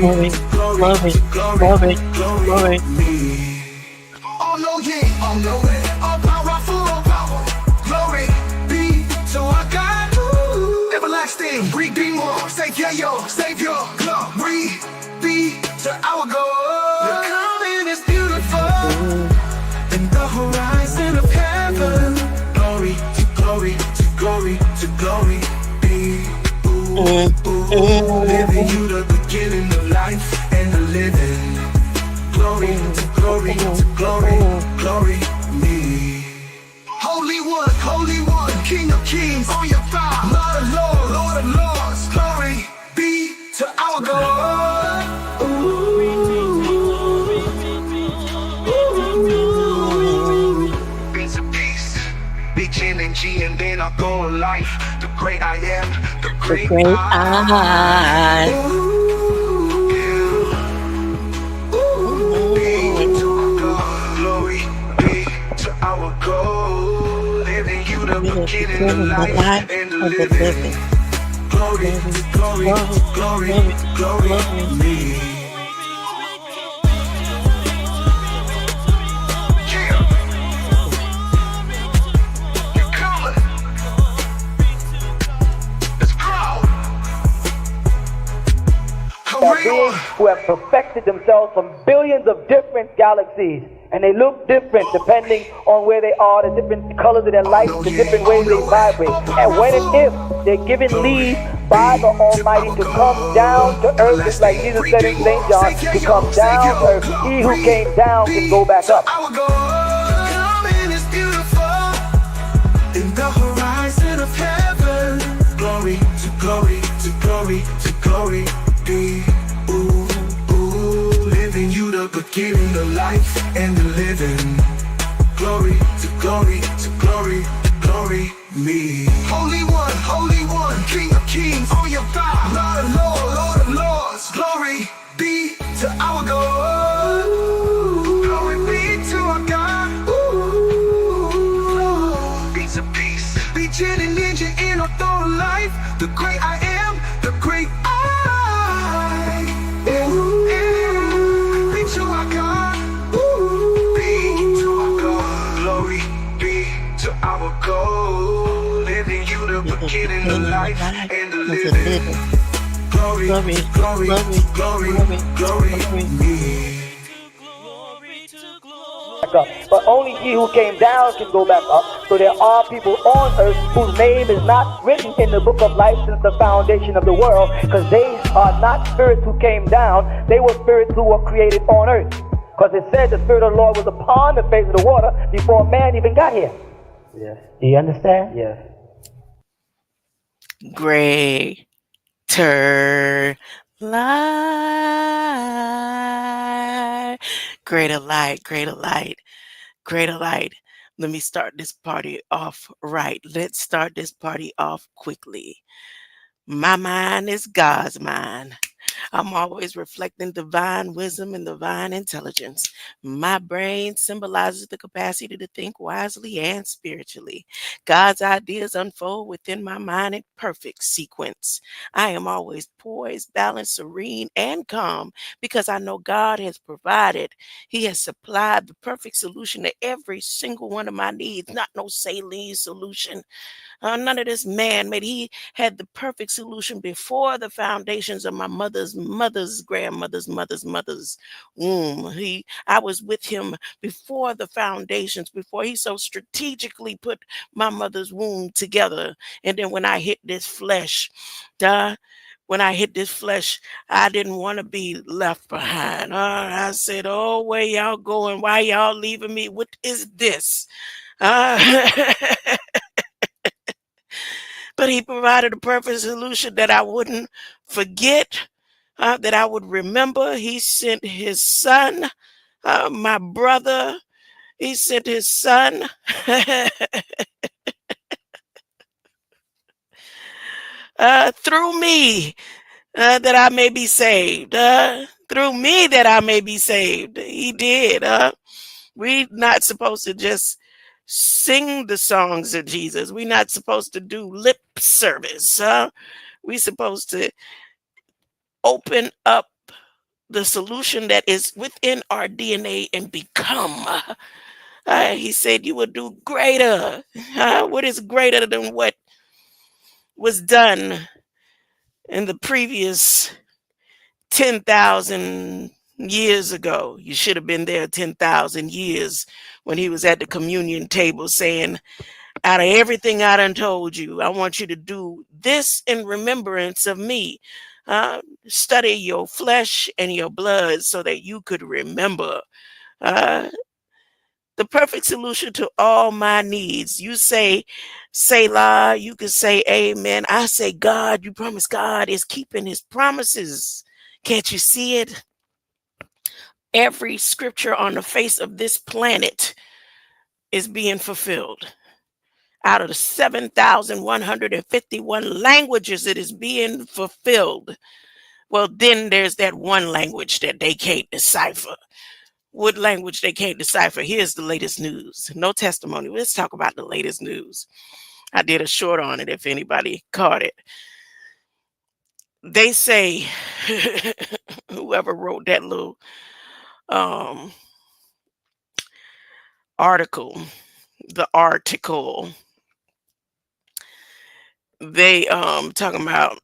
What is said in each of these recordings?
glory, glory, glory, glory. Oh no, yeah, oh no, all powerful, all power. Glory be to our God, ooh, everlasting, redeemer, savior, glory be to our God. The coming is beautiful in the horizon of heaven. Glory to glory to glory to glory be. Ooh, living you the beginning of life and the living. Glory to glory to glory, glory me. Holy One, King of Kings, on your throne. Lord of Lords, glory be to our God. Prince of Peace, beginning G and then our goal of life. The great I am, the The great great I. I. Glory be to our God. Living you the You the beginning, the beginning, the life, life, and the and the living. living. Glory Glory, to glory to glory, glory, glory, glory glory. me. Yeah, you're coming. It's proud. There are beings who have perfected themselves from billions of different galaxies, and they look different depending on where they are, the different colors of their light, the different ways they vibrate. And when and if they're given leave by the Almighty to come down to earth, just like Jesus said in St. John, to come down to earth, he who came down can go back up. Our God, coming is beautiful in the horizon of heaven. Glory to glory to glory to glory be. Living you the beginning, the life and the living. Glory to glory to glory, glory me. Holy One, King of Kings, on your throne. Lord of Lords, glory be to our God. Glory be to our God. Peace of peace, beginning, ninja in our thought life. The great I am, the great I. Be to our God. Be to our God. Glory be to our God. Living you the beginning, the life and the living. Glory, Glory, glory, glory, glory, glory, glory glory. me. Back up. But only he who came down can go back up. So there are people on earth whose name is not written in the book of life since the foundation of the world, because they are not spirits who came down. They were spirits who were created on earth. Because it said the Spirit of the Lord was upon the face of the water before man even got here. Yes. Do you understand? Yes. Greater light. Greater light, greater light, greater light. Let me start this party off right. Let's start this party off quickly. My mind is God's mind. I'm always reflecting divine wisdom and divine intelligence. My brain symbolizes the capacity to think wisely and spiritually. God's ideas unfold within my mind in perfect sequence. I am always poised, balanced, serene, and calm because I know God has provided. He has supplied the perfect solution to every single one of my needs, not no saline solution. None of this man-made. He had the perfect solution before the foundations of my mother's grandmother's womb. I was with him before the foundations, before he so strategically put my mother's womb together. And then when I hit this flesh, duh, when I hit this flesh, I didn't want to be left behind. I said, "Oh, where y'all going? Why y'all leaving me? What is this?" Uh, But he provided a perfect solution that I wouldn't forget, that I would remember. He sent his son, my brother. He sent his son through me, that I may be saved. Through me that I may be saved. He did. We're not supposed to just sing the songs of Jesus. We're not supposed to do lip service. We're supposed to open up the solution that is within our DNA and become. He said you will do greater. What is greater than what was done in the previous 10,000 years ago? You should have been there 10,000 years when he was at the communion table saying, out of everything I done told you, I want you to do this in remembrance of me. Study your flesh and your blood so that you could remember. Uh, the perfect solution to all my needs. You say Selah, you can say amen. I say God, you promise God is keeping his promises. Can't you see it? Every scripture on the face of this planet is being fulfilled. Out of the 7,151 languages, it is being fulfilled. Well, then there's that one language that they can't decipher. What language they can't decipher? Here's the latest news. No testimony. Let's talk about the latest news. I did a short on it if anybody caught it. They say whoever wrote that little um, article, the article, they talking about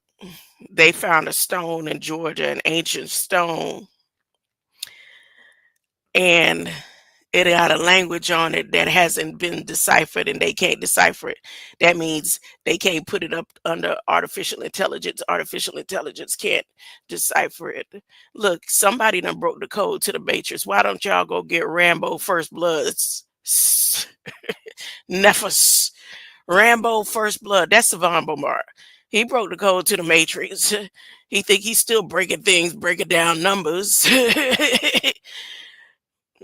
they found a stone in Georgia, an ancient stone, and it had a language on it that hasn't been deciphered and they can't decipher it. That means they can't put it up under artificial intelligence. Artificial intelligence can't decipher it. Look, somebody done broke the code to the matrix. Why don't y'all go get Rambo First Bloods? Nephis. Rambo First Blood. That's Savon Bomar. He broke the code to the matrix. He think he's still breaking things, breaking down numbers.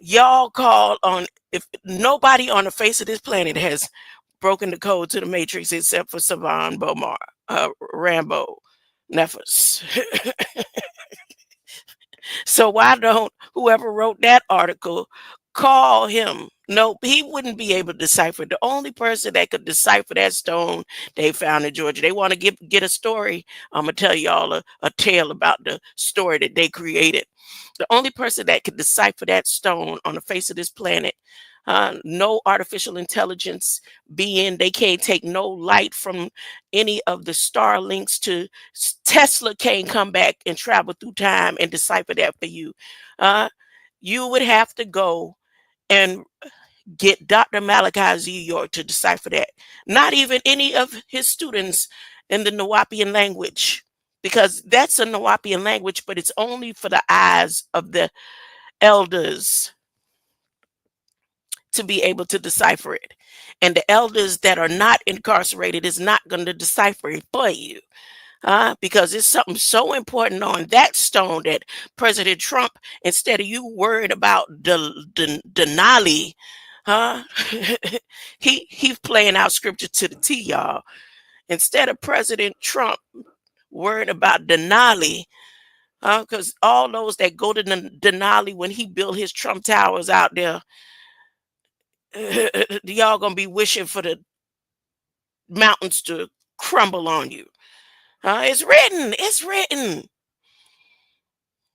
Y'all call on, if nobody on the face of this planet has broken the code to the matrix except for Savan Bomar, Rambo, Nephis. So why don't whoever wrote that article call him? No, he wouldn't be able to decipher. The only person that could decipher that stone they found in Georgia. They want to get a story. I'm gonna tell y'all a tale about the story that they created. The only person that could decipher that stone on the face of this planet, no artificial intelligence being, they can't take no light from any of the star links to Tesla can't come back and travel through time and decipher that for you. Uh, you would have to go and get Dr. Malachi Z. York to decipher that. Not even any of his students in the Nawapian language, because that's a Nawapian language, but it's only for the eyes of the elders to be able to decipher it. And the elders that are not incarcerated is not going to decipher it for you. Because it's something so important on that stone that President Trump, instead of you worried about Denali, huh? He's playing out scripture to the T, y'all. Instead of President Trump worried about Denali, because all those that go to Denali when he built his Trump towers out there, y'all gonna be wishing for the mountains to crumble on you. It's written. It's written.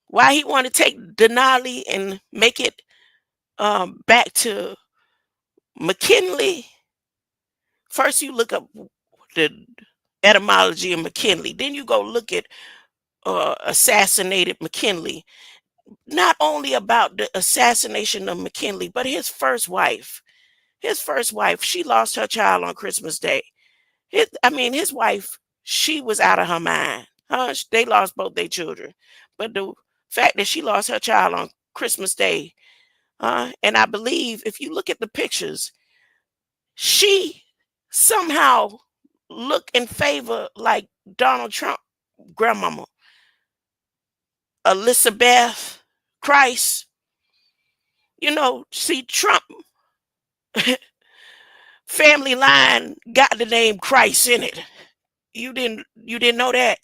Why he want to take Denali and make it back to McKinley? First, you look up the etymology of McKinley. Then you go look at assassinated McKinley. Not only about the assassination of McKinley, but his first wife. His first wife, she lost her child on Christmas Day. His wife, she was out of her mind. They lost both their children. But the fact that she lost her child on Christmas Day, and I believe if you look at the pictures, she somehow look and favor like Donald Trump grandmama, Elizabeth Christ. See, Trump family line got the name Christ in it. You didn't know that?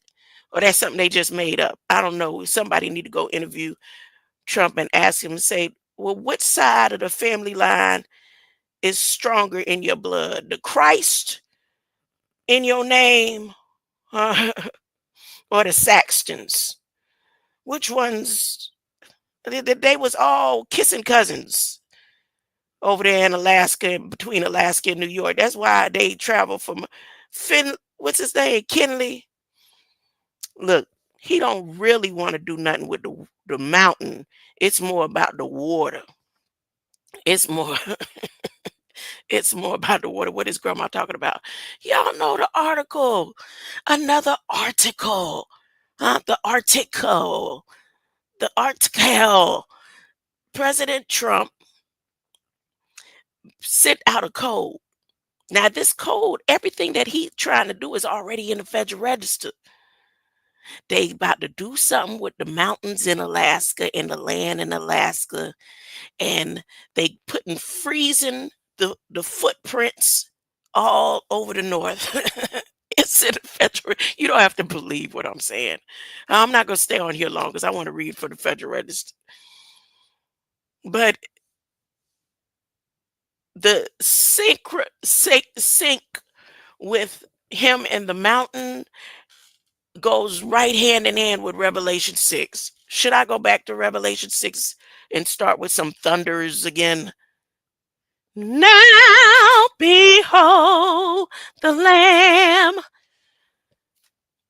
Or that's something they just made up? I don't know. Somebody need to go interview Trump and ask him and say, well, which side of the family line is stronger in your blood? The Christ in your name, or the Saxtons? Which one's They was all kissing cousins over there in Alaska, between Alaska and New York. That's why they travel from what's his name? Kinley. Look, he don't really want to do nothing with the mountain. It's more about the water. It's more it's more about the water. What is grandma talking about? Y'all know the article. Another article. Huh? The article. The article. President Trump sent out a code. Now, this code, everything that he's trying to do is already in the Federal Register. They about to do something with the mountains in Alaska and the land in Alaska, and they putting freezing the footprints all over the north. It's in the Federal. You don't have to believe what I'm saying. I'm not gonna stay on here long because I want to read for the Federal Register. But the sync with him and the mountain goes right hand in hand with Revelation 6. Should I go back to Revelation 6 and start with some thunders again? Now behold the Lamb.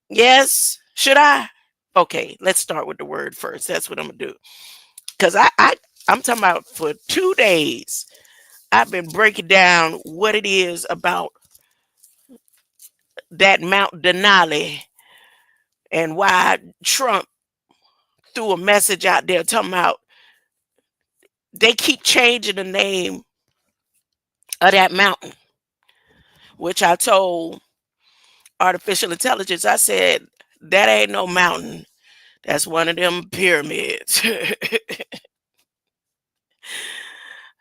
Yes, should I? Okay, let's start with the word first. That's what I'm gonna do. Cause I'm talking about for 2 days. I've been breaking down what it is about that Mount Denali and why Trump threw a message out there talking about they keep changing the name of that mountain, which I told artificial intelligence, I said, that ain't no mountain. That's one of them pyramids.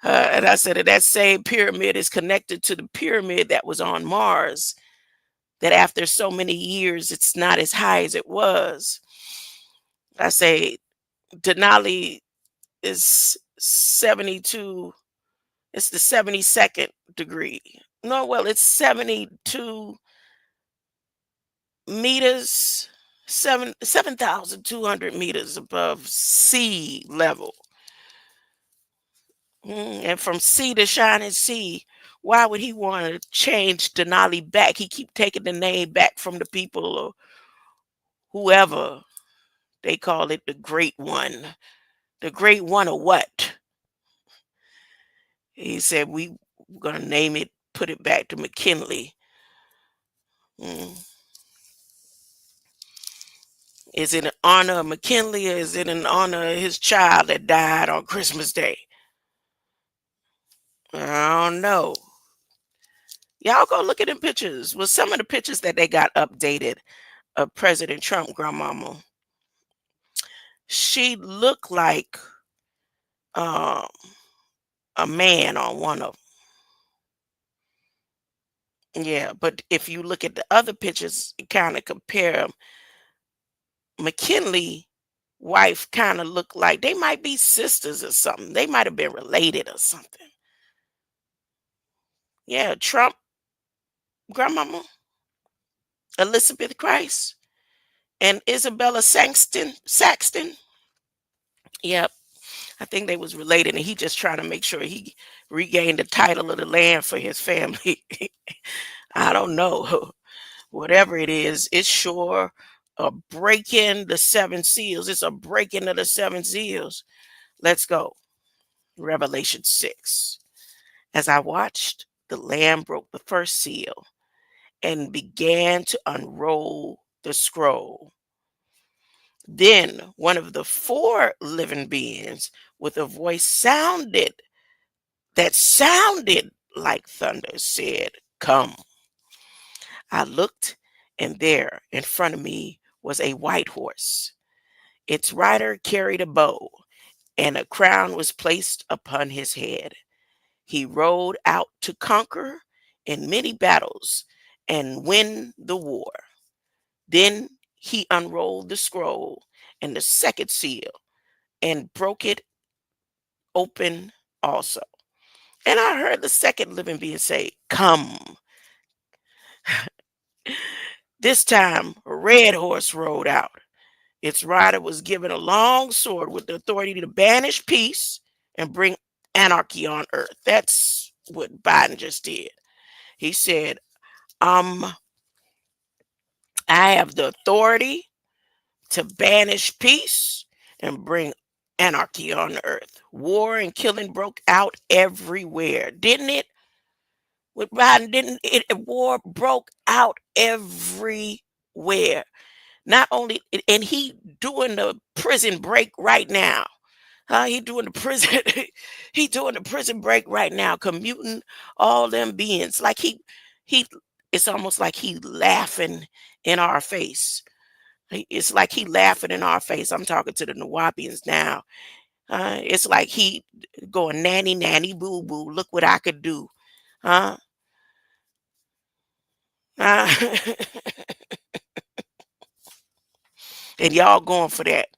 And I said that same pyramid is connected to the pyramid that was on Mars, that after so many years, it's not as high as it was. I say Denali is 72, it's the 72nd degree. No, well, it's 72 meters, 7,200 meters above sea level. And from sea to shining sea, why would he want to change Denali back? He keep taking the name back from the people or whoever. They call it the Great One. The Great One or what? He said we're gonna name it, put it back to McKinley. Mm. Is it in honor of McKinley or is it in honor of his child that died on Christmas Day? I don't know. Y'all go look at them pictures. Well, some of the pictures that they got updated of President Trump grandmama, she looked like um, a man on one of them. Yeah, but if you look at the other pictures, kind of compare them, McKinley wife kind of looked like they might be sisters or something. They might have been related or something. Yeah, Trump grandmama, Elizabeth Christ, and Isabella Saxton. Yep, I think they was related, and he just trying to make sure he regained the title of the land for his family. I don't know. Whatever it is, it's sure a breaking the seven seals. It's a breaking of the seven seals. Let's go. Revelation 6. As I watched, the Lamb broke the first seal and began to unroll the scroll. Then one of the four living beings with a voice sounded like thunder said, "Come." I looked, and there in front of me was a white horse. Its rider carried a bow, and a crown was placed upon his head. He rode out to conquer in many battles and win the war. Then he unrolled the scroll and the second seal and broke it open also. And I heard the second living being say, "Come." This time, a red horse rode out, Its rider was given a long sword with the authority to banish peace and bring anarchy on earth. That's what Biden just did. He said, um, I have the authority to banish peace and bring anarchy on the earth. War and killing broke out everywhere, didn't it? With Biden, didn't it? War broke out everywhere. Not only, and he doing the prison break right now. He doing the prison, he doing the prison break right now, commuting all them beings. Like he, it's almost like he laughing in our face. It's like he laughing in our face. I'm talking to the Nawapians now. It's like he going nanny nanny boo boo. Look what I could do, huh? Uh, and y'all going for that.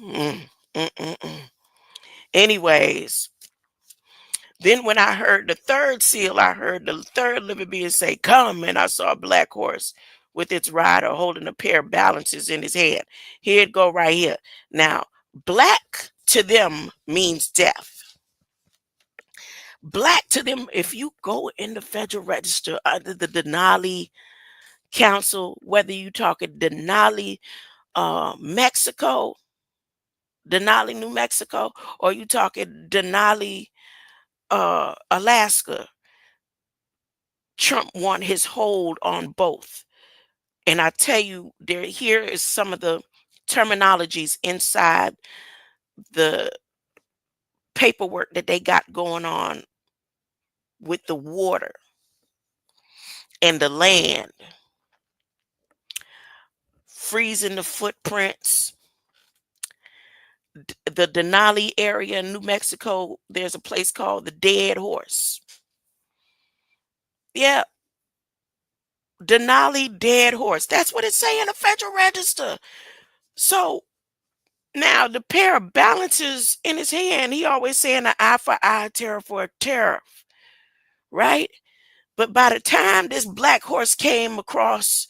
Mm, mm, mm, mm. Anyways, then when I heard the third seal, I heard the third living being say, "Come," and I saw a black horse with its rider holding a pair of balances in his hand. Here it go right here. Now, black to them means death. Black to them, if you go in the Federal Register under the Denali Council, whether you talking Denali, Mexico, Denali, New Mexico, or you talking Denali, Alaska, Trump want his hold on both. And I tell you, there here is some of the terminologies inside the paperwork that they got going on with the water and the land, freezing the footprints. The Denali area in New Mexico, there's a place called the Dead Horse. Yeah, Denali Dead Horse. That's what it's saying in the Federal Register. So now the pair of balances in his hand, he always saying an eye for eye, terror for a terror, right? But by the time this black horse came across,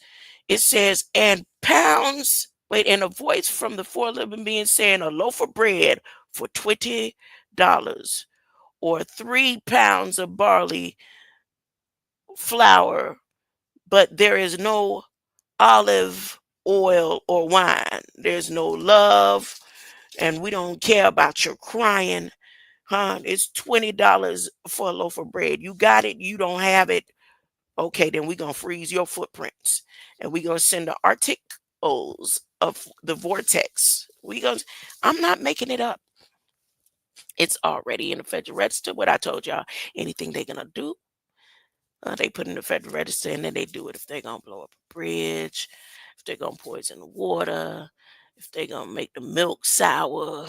it says, and pounds, wait, and a voice from the four living beings saying, a loaf of bread for $20, or 3 pounds of barley flour, but there is no olive oil or wine. There's no love, and we don't care about your crying. Huh? It's $20 for a loaf of bread. You got it, you don't have it. Okay, then we're gonna freeze your footprints, and we're gonna send the articles of the vortex. I'm not making it up. It's already in the Federal Register. What I told y'all, anything they're gonna do, they put in the Federal Register, and then they do it if they're gonna blow up a bridge, if they're gonna poison the water, if they're gonna make the milk sour.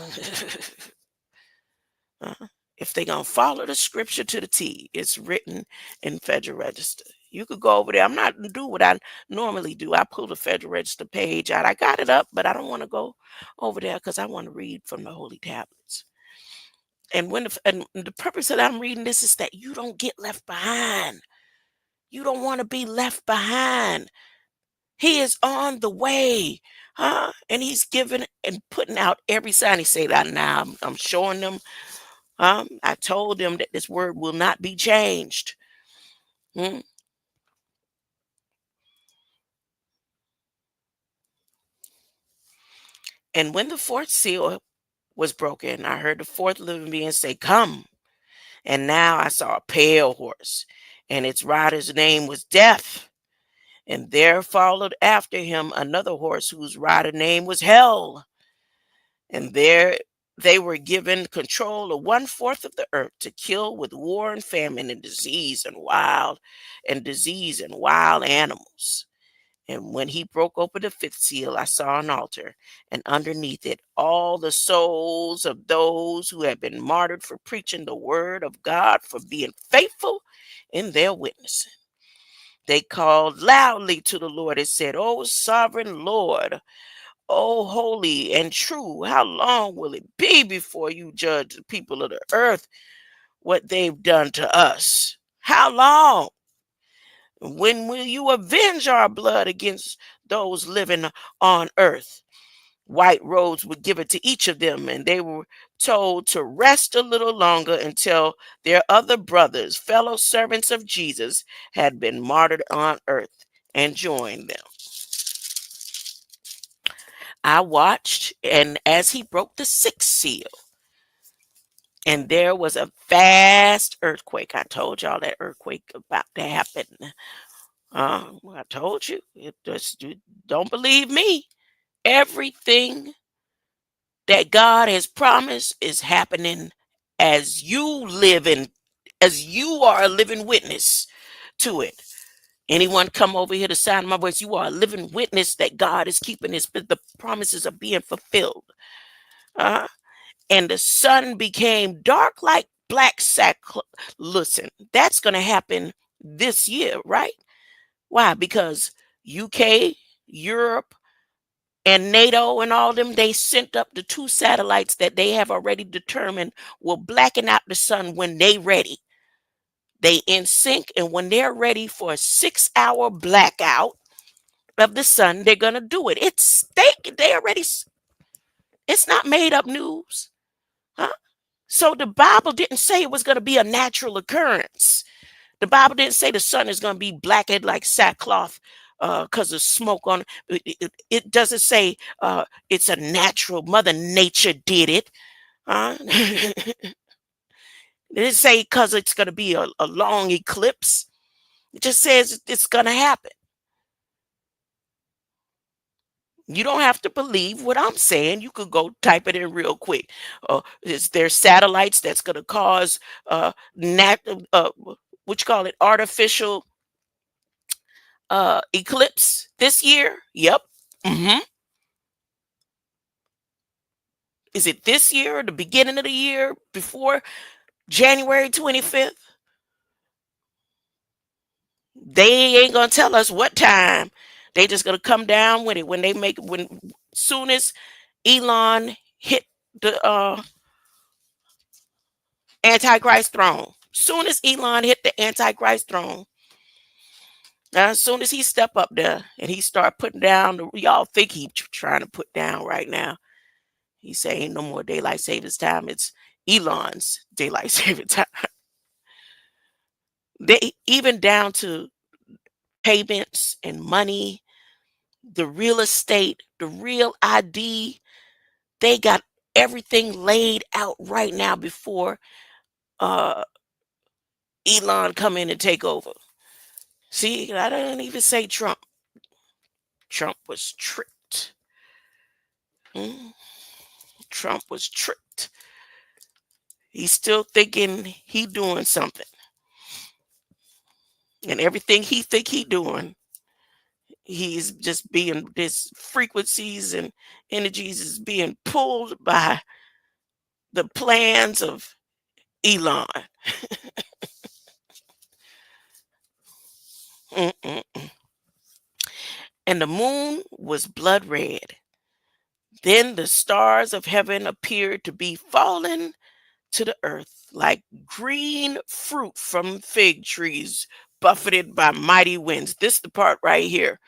Uh, if they're gonna follow the scripture to the T, it's written in Federal Register. You could go over there. I'm not do what I normally do. I pull the Federal Register page out. I got it up, but I don't want to go over there because I want to read from the holy tablets. And the purpose that I'm reading this is that you don't get left behind. You don't want to be left behind. He is on the way, huh? And he's giving and putting out every sign. He said, now I'm showing them. I told them that this word will not be changed. Hmm? And when the fourth seal was broken, I heard the fourth living being say, "Come." And now I saw a pale horse, and its rider's name was Death. And there followed after him another horse whose rider name was Hell. And there they were given control of 1/4 of the earth to kill with war and famine and disease and wild animals. And when he broke open the fifth seal, I saw an altar, and underneath it, all the souls of those who had been martyred for preaching the word of God, for being faithful in their witnessing. They called loudly to the Lord and said, "O sovereign Lord, O holy and true, how long will it be before you judge the people of the earth what they've done to us? How long? When will you avenge our blood against those living on earth?" White robes were given to each of them, and they were told to rest a little longer until their other brothers, fellow servants of Jesus, had been martyred on earth and joined them. I watched, and as he broke the sixth seal, and there was a vast earthquake. I told y'all that earthquake about to happen. I told you. You don't believe me. Everything that God has promised is happening as you live in, as you are a living witness to it. Anyone come over here to sound my voice, you are a living witness that God is keeping his, the promises are being fulfilled. Uh, and the sun became dark like black sackcloth. Listen, that's going to happen this year, right? Why? Because UK, Europe, and NATO and all them, they sent up the two satellites that they have already determined will blacken out the sun when they ready. They in sync, and when they're ready for a 6 hour blackout of the sun, they're gonna do it. They already, it's not made up news. Huh? So the Bible didn't say it was gonna be a natural occurrence. The Bible didn't say the sun is gonna be blackened like sackcloth because of smoke on it. It doesn't say it's a natural, Mother Nature did it. It didn't say because it's going to be a long eclipse. It just says it's going to happen. You don't have to believe what I'm saying. You could go type it in real quick. Is there satellites that's going to cause what you call it, artificial eclipse this year? Yep. Hmm. Is it this year or the beginning of the year before January 25th? They ain't gonna tell us what time. They just gonna come down with it when they make, when soon as Elon hit the Antichrist throne. Soon as Elon hit the Antichrist throne, as soon as he step up there and he start putting down the, y'all think he trying to put down right now. He say ain't no more daylight savings time. It's Elon's daylight saving time. They even down to payments and money, the real estate, the real ID. They got everything laid out right now before uh, Elon come in and take over. See, I don't even say Trump. Trump was tricked. Mm, Trump was tricked. He's still thinking he doing something, and everything he think he doing, he's just being, this frequencies and energies is being pulled by the plans of Elon. Mm-mm. And the moon was blood red. Then the stars of heaven appeared to be fallen to the earth like green fruit from fig trees buffeted by mighty winds. This the part right here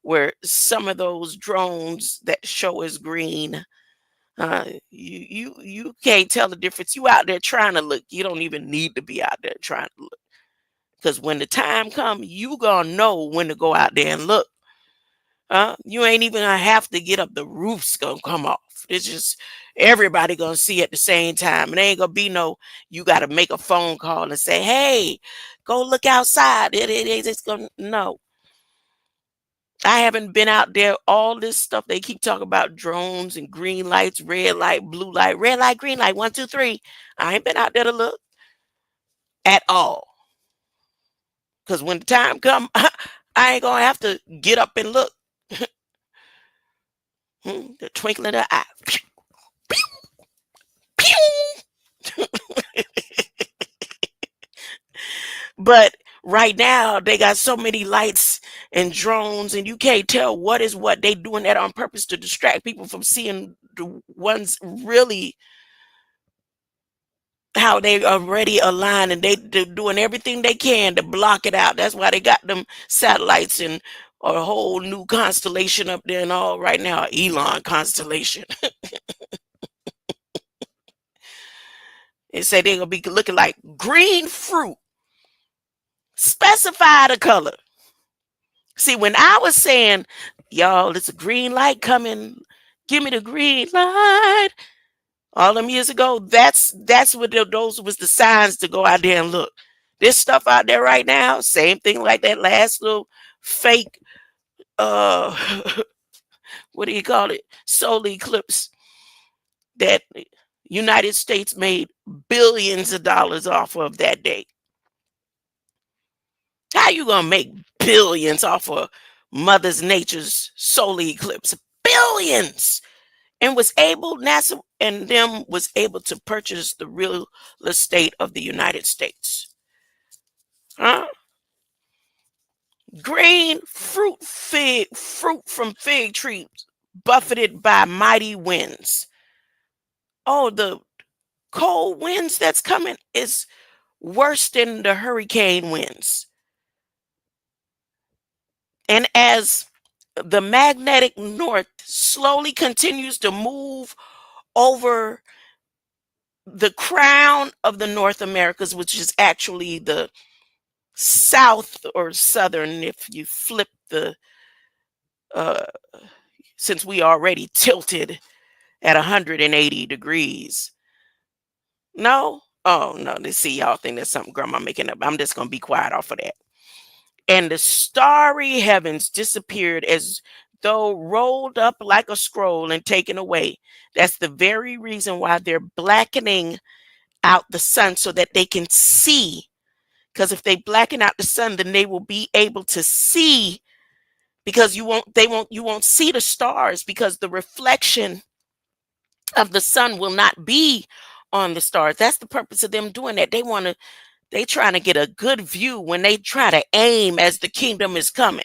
where some of those drones that show as green, you can't tell the difference. You out there trying to look. You don't even need to be out there trying to look, because when the time comes, you gonna know when to go out there and look. You ain't even gonna have to get up. The roof's gonna come off. It's just everybody gonna see at the same time. It ain't gonna be no, you gotta make a phone call and say, hey, go look outside. It's gonna, no. I haven't been out there. All this stuff they keep talking about, drones and green lights, red light, blue light, red light, green light, 1, 2, 3. I ain't been out there to look at all. Because when the time come, I ain't gonna have to get up and look. The twinkling of the eye. But right now they got so many lights and drones, and you can't tell what is what. They doing that on purpose to distract people from seeing the ones really how they already aligned, and they're doing everything they can to block it out. That's why they got them satellites and or a whole new constellation up there and all right now, Elon constellation. It said they're gonna be looking like green fruit. Specify the color. See, when I was saying, y'all, it's a green light coming, give me the green light. All them years ago, that's what those was the signs to go out there and look. This stuff out there right now, same thing like that last little fake uh what do you call it? Solar eclipse that United States made billions of dollars off of that day. How you gonna make billions off of Mother's Nature's solar eclipse? Billions! And was able, NASA and them was able to purchase the real estate of the United States. Huh? Green fruit from fig trees buffeted by mighty winds. Oh, the cold winds that's coming is worse than the hurricane winds. And as the magnetic north slowly continues to move over the crown of the North Americas, which is actually the south or southern, if you flip the, uh, since we already tilted at 180 degrees. No? Oh, no. They see y'all think that's something grandma making up. I'm just going to be quiet off of that. And the starry heavens disappeared as though rolled up like a scroll and taken away. That's the very reason why they're blackening out the sun so that they can see. Because if they blacken out the sun, then they will be able to see, because you won't see the stars, because the reflection of the sun will not be on the stars. That's the purpose of them doing that. They trying to get a good view when they try to aim as the kingdom is coming.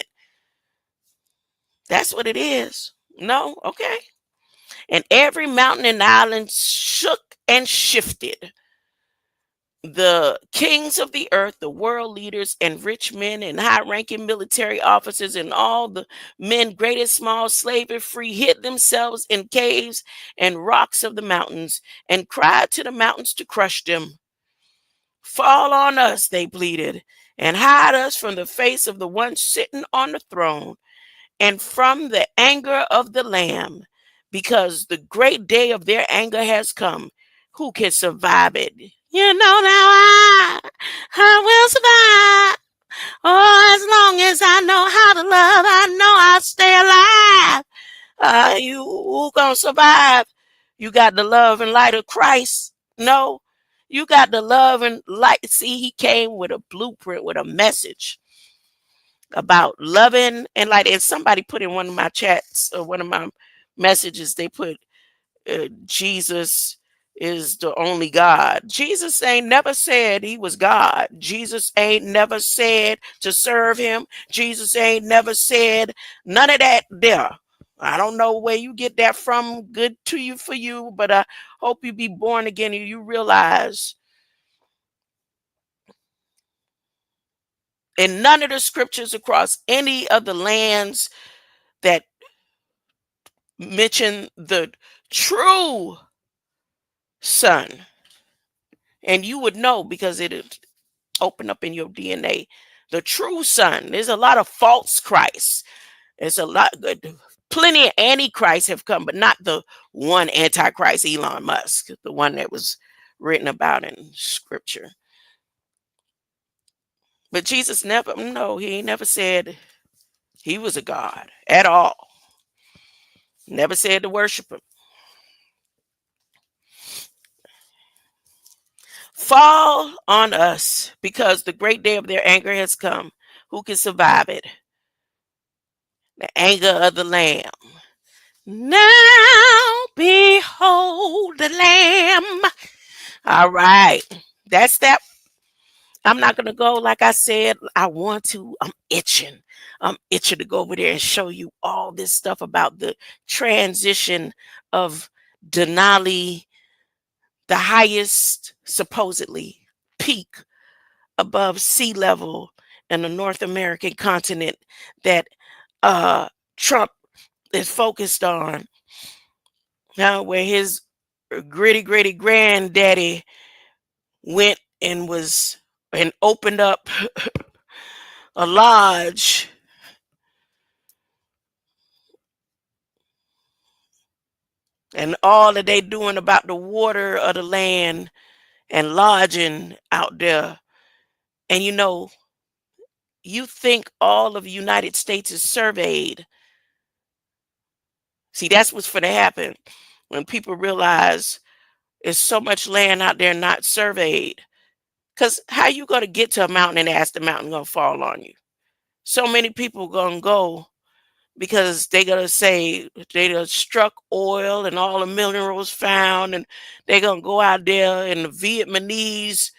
That's what it is. No? Okay. And every mountain and island shook and shifted. The kings of the earth, the world leaders, and rich men, and high ranking military officers, and all the men, great and small, slave and free, hid themselves in caves and rocks of the mountains and cried to the mountains to crush them. Fall on us, they pleaded, and hide us from the face of the one sitting on the throne and from the anger of the Lamb, because the great day of their anger has come. Who can survive it? You know, now I will survive. Oh, as long as I know how to love, I know I'll stay alive. You who gonna survive? You got the love and light of Christ. No, you got the love and light. See, he came with a blueprint, with a message about loving and light. And somebody put in one of my chats, or one of my messages, they put Jesus is the only God. Jesus ain't never said he was God. Jesus ain't never said to serve him. Jesus ain't never said none of that there. I don't know where you get that from. Good to you for you, but I hope you be born again and you realize in none of the scriptures across any of the lands that mention the true son, and you would know because it open up in your DNA. The true son. There's a lot of false Christs. There's a lot good. Plenty of antichrists have come, but not the one antichrist, Elon Musk, the one that was written about in scripture. But Jesus never, no, he ain't never said he was a God at all. Never said to worship him. Fall on us, because the great day of their anger has come. Who can survive it? The anger of the Lamb. Now behold the Lamb. All right. That's that. I'm not going to go like I said. I want to. I'm itching. I'm itching to go over there and show you all this stuff about the transition of Denali, the highest, supposedly, peak above sea level in the North American continent that uh Trump is focused on, where his gritty granddaddy went and was and opened up a lodge, and all that they doing about the water of the land and lodging out there. And you think all of the United States is surveyed. See, that's what's going to happen when people realize there's so much land out there not surveyed. Because how you going to get to a mountain and ask the mountain going to fall on you? So many people going to go because they going to say they done struck oil and all the minerals found, and they going to go out there, and the Vietnamese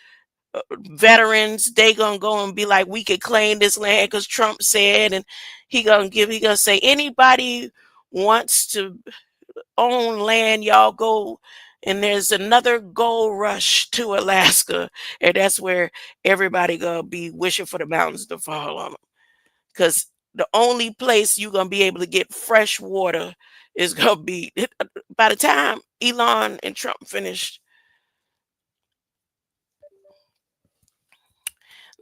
veterans, they gonna go and be like, we could claim this land because Trump said. And he gonna say, anybody wants to own land, y'all go. And there's another gold rush to Alaska, and that's where everybody gonna be wishing for the mountains to fall on them, because the only place you gonna be able to get fresh water is gonna be by the time Elon and Trump finished.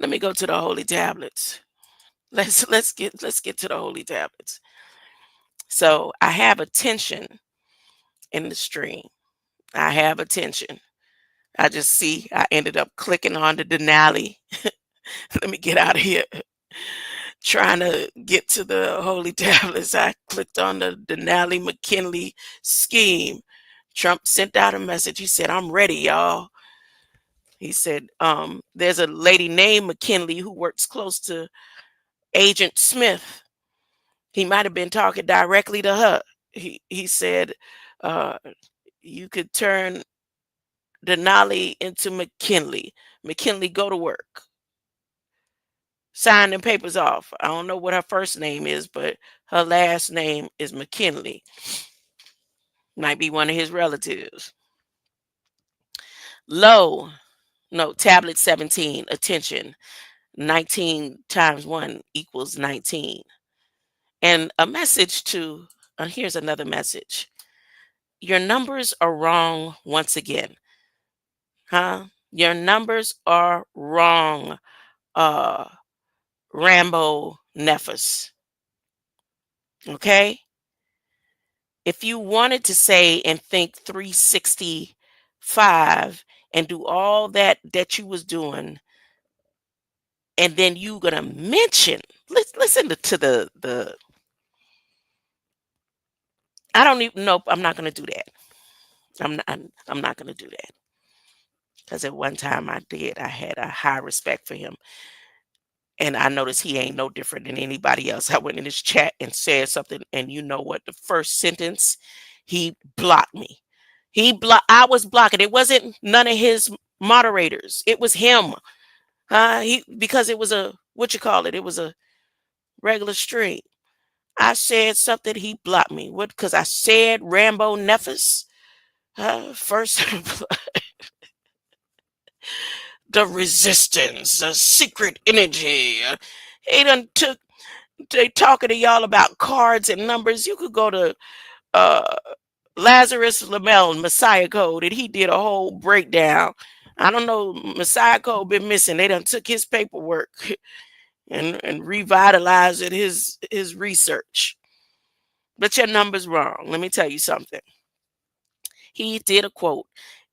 Let me go to the holy tablets. Let's get to the holy tablets. So I have attention in the stream. I have attention. I just see I ended up clicking on the Denali. Let me get out of here. Trying to get to the holy tablets. I clicked on the Denali McKinley scheme. Trump sent out a message. He said, I'm ready, y'all. He said, there's a lady named McKinley who works close to Agent Smith. He might have been talking directly to her. He said, uh, you could turn Denali into McKinley. McKinley, go to work. Sign them papers off. I don't know what her first name is, but her last name is McKinley. Might be one of his relatives. Low, no, tablet 17, attention. 19 times 1 equals 19. And a message to, here's another message. Your numbers are wrong once again. Huh? Your numbers are wrong, uh, Rambo Nephis. Okay? If you wanted to say and think 365 and do all that you was doing, and then you gonna mention, listen to the I don't even know. I'm not gonna do that. I'm not gonna do that. Because at one time I did. I had a high respect for him. And I noticed he ain't no different than anybody else. I went in his chat and said something, and you know what? The first sentence, he blocked me. I was blocking. It wasn't none of his moderators. It was him. Because it was a what you call it? It was a regular stream. I said something, he blocked me. What? Because I said Rambo Nephis. First, the resistance, the secret energy. He done took. They talking to y'all about cards and numbers. You could go to uh Lazarus Lamel Messiah Code, and he did a whole breakdown. I don't know, Messiah Code been missing. They done took his paperwork and revitalized his research. But your number's wrong. Let me tell you something. He did a quote,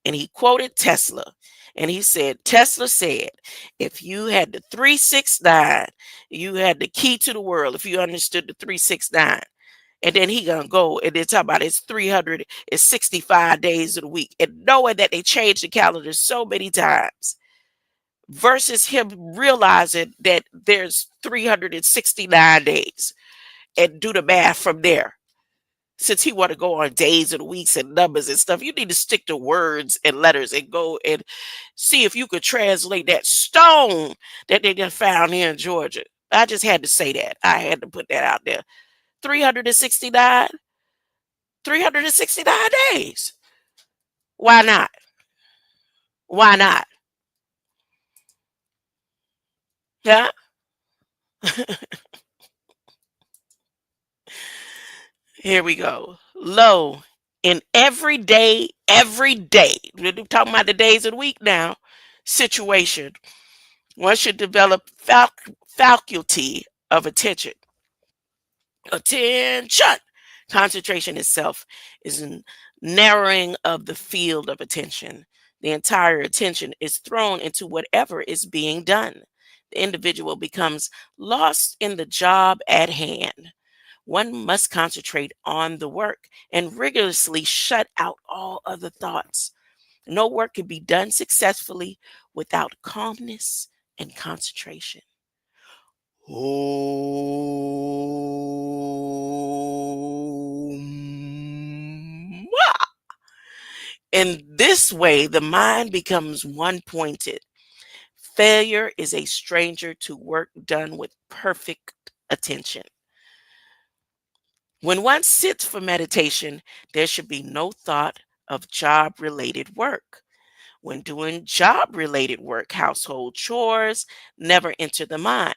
and he quoted Tesla. And he said, Tesla said, if you had the 369, you had the key to the world, if you understood the 369. And then he gonna go and they talk about it's 365 days of the week. And knowing that they changed the calendar so many times, versus him realizing that there's 369 days, and do the math from there. Since he want to go on days and weeks and numbers and stuff, you need to stick to words and letters and go and see if you could translate that stone that they just found here in Georgia. I just had to say that. I had to put that out there. 369, 369 days. Why not? Why not? Yeah. Here we go. Low. In every day, we're talking about the days of the week now, situation, one should develop faculty of attention. Attention. Concentration itself is a narrowing of the field of attention. The entire attention is thrown into whatever is being done. The individual becomes lost in the job at hand. One must concentrate on the work and rigorously shut out all other thoughts. No work can be done successfully without calmness and concentration. Om. In this way, the mind becomes one pointed. Failure is a stranger to work done with perfect attention. When one sits for meditation, there should be no thought of job related work. When doing job related work, household chores never enter the mind.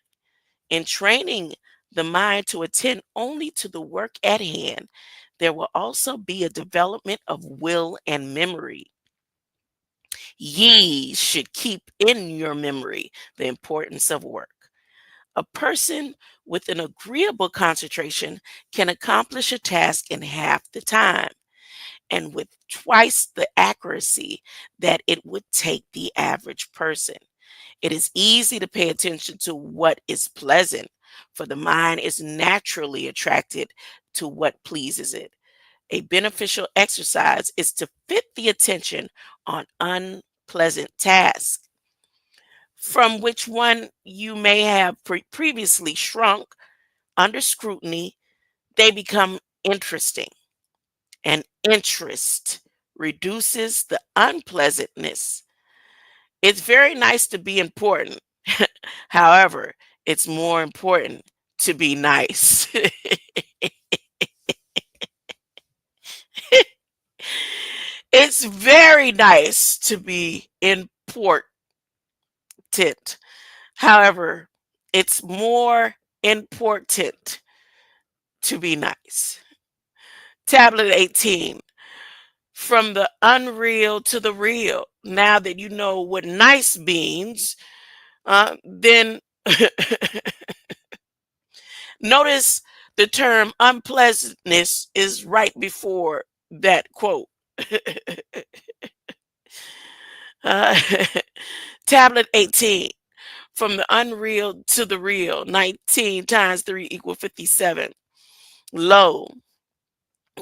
In training the mind to attend only to the work at hand, there will also be a development of will and memory. Ye should keep in your memory the importance of work. A person with an agreeable concentration can accomplish a task in half the time and with twice the accuracy that it would take the average person. It is easy to pay attention to what is pleasant, for the mind is naturally attracted to what pleases it. A beneficial exercise is to fit the attention on unpleasant tasks, from which one you may have previously shrunk under scrutiny. They become interesting, and interest reduces the unpleasantness. It's very nice to be important. However, it's more important to be nice. It's very nice to be important. However, it's more important to be nice. Tablet 18. From the unreal to the real. Now that you know what nice means, then notice the term unpleasantness is right before that quote. Uh, Tablet 18. From the unreal to the real. 19 times 3 equal 57. Lo,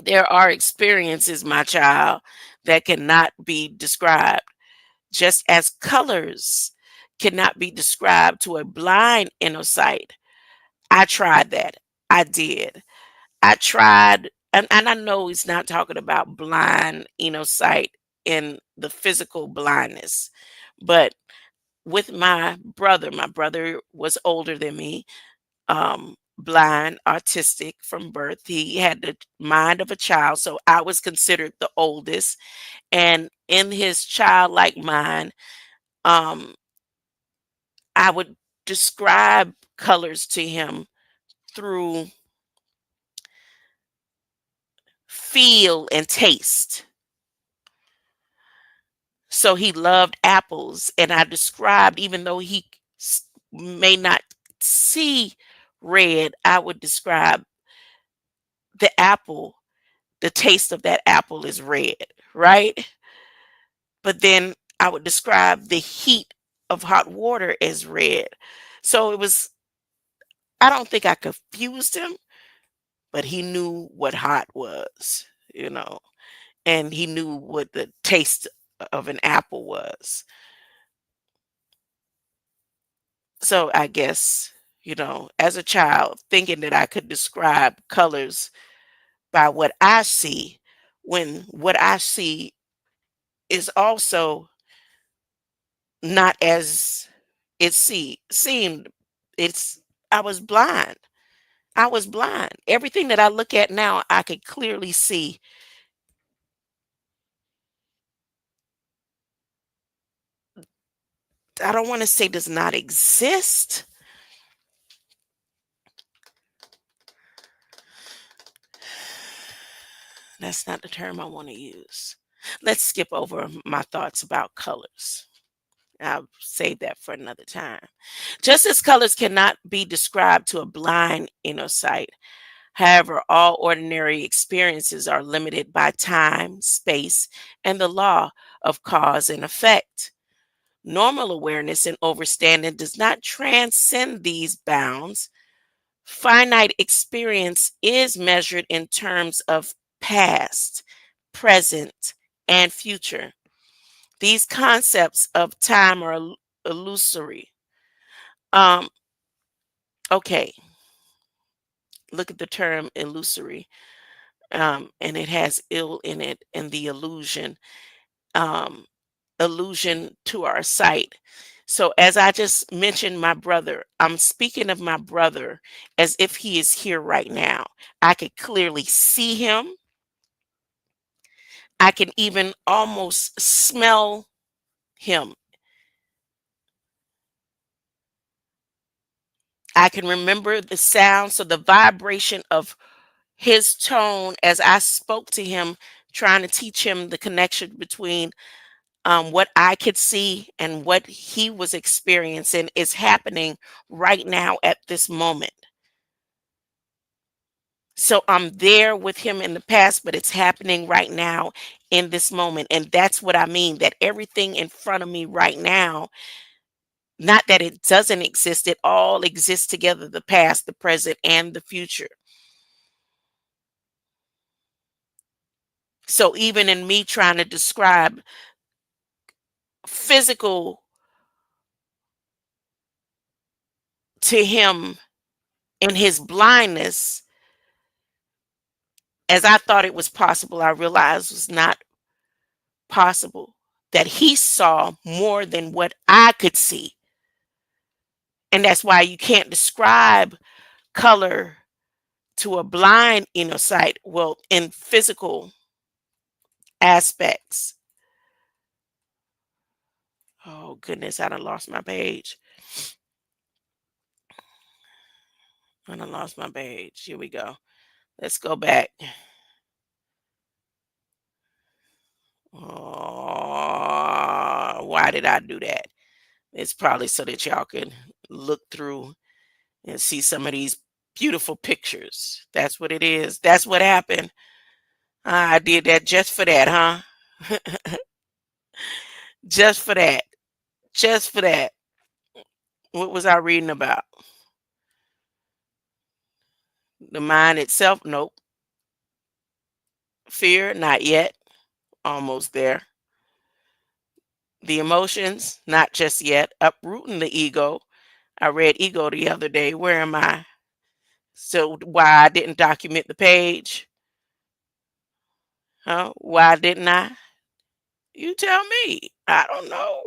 there are experiences, my child, that cannot be described, just as colors cannot be described to a blind inner sight. I tried that. I did. I tried, and I know he's not talking about blind, sight in the physical blindness, but with my brother was older than me, blind, autistic from birth. He had the mind of a child, so I was considered the oldest. And in his childlike mind, um, I would describe colors to him through feel and taste. So he loved apples, and I described, even though he may not see red, I would describe the apple. The taste of that apple is red, right? But then I would describe the heat of hot water as red. So it was, I don't think I confused him, but he knew what hot was, you know, and he knew what the taste of an apple was. So I guess, as a child, thinking that I could describe colors by what I see, when what I see is also not as seemed. It's I was blind. I was blind. Everything that I look at now, I could clearly see. I don't want to say does not exist, That's not the term I want to use. Let's skip over my thoughts about colors. I'll save that for another time. Just as colors cannot be described to a blind inner sight, however, all ordinary experiences are limited by time, space, and the law of cause and effect. Normal awareness and understanding does not transcend these bounds. Finite experience is measured in terms of past, present, and future. These concepts of time are illusory. Um, okay, look at the term illusory, and it has ill in it, and the illusion, um, illusion to our sight. So, as I just mentioned, my brother, I'm speaking of my brother as if he is here right now. I could clearly see him. I can even almost smell him. I can remember the sound, so the vibration of his tone as I spoke to him, trying to teach him the connection between what I could see and what he was experiencing is happening right now at this moment. So I'm there with him in the past, but it's happening right now in this moment. And that's what I mean, that everything in front of me right now, not that it doesn't exist, it all exists together, the past, the present, and the future. So even in me trying to describe physical to him in his blindness, as I thought it was possible, I realized was not possible. That he saw more than what I could see. And that's why you can't describe color to a blind sight. Well, in physical aspects. Oh goodness, I done lost my page. I done lost my page. Here we go. Let's go back. Oh, why did I do that? It's probably so that y'all can look through and see some of these beautiful pictures. That's what it is. That's what happened. I did that just for that, huh? Just for that. Just for that. What was I reading about? The mind itself? Nope. Fear? Not yet. Almost there. The emotions? Not just yet. Uprooting the ego. I read ego the other day. Where am I? So why I didn't document the page? Huh? Why didn't I? You tell me. I don't know.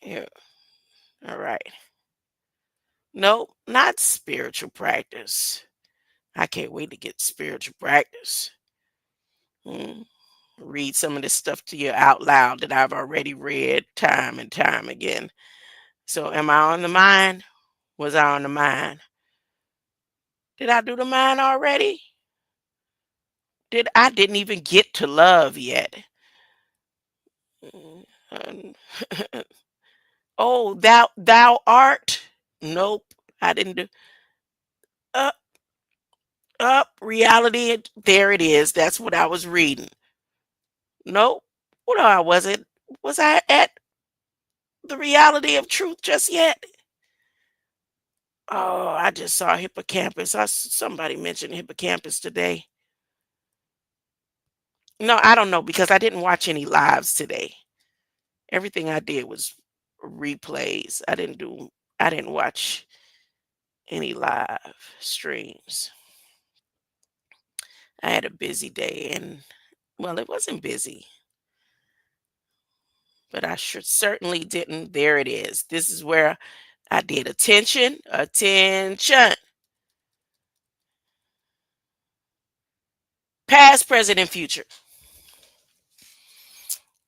Yeah. All right. Nope, not spiritual practice. I can't wait to get spiritual practice. Mm. Read some of this stuff to you out loud that I've already read time and time again. So, am I on the mind? Was I on the mind? Did I do the mind already? I didn't even get to love yet. Mm, oh, thou art. Nope, I didn't do. Up, up, reality. There it is. That's what I was reading. Nope. Well, no, I wasn't. Was I at the reality of truth just yet? Oh, I just saw hippocampus. Somebody mentioned hippocampus today. No, I don't know because I didn't watch any lives today. Everything I did was replays. I didn't watch any live streams. I had a busy day and well, it wasn't busy, but I sure certainly didn't. There it is. This is where I did attention, attention. Past, present, and future.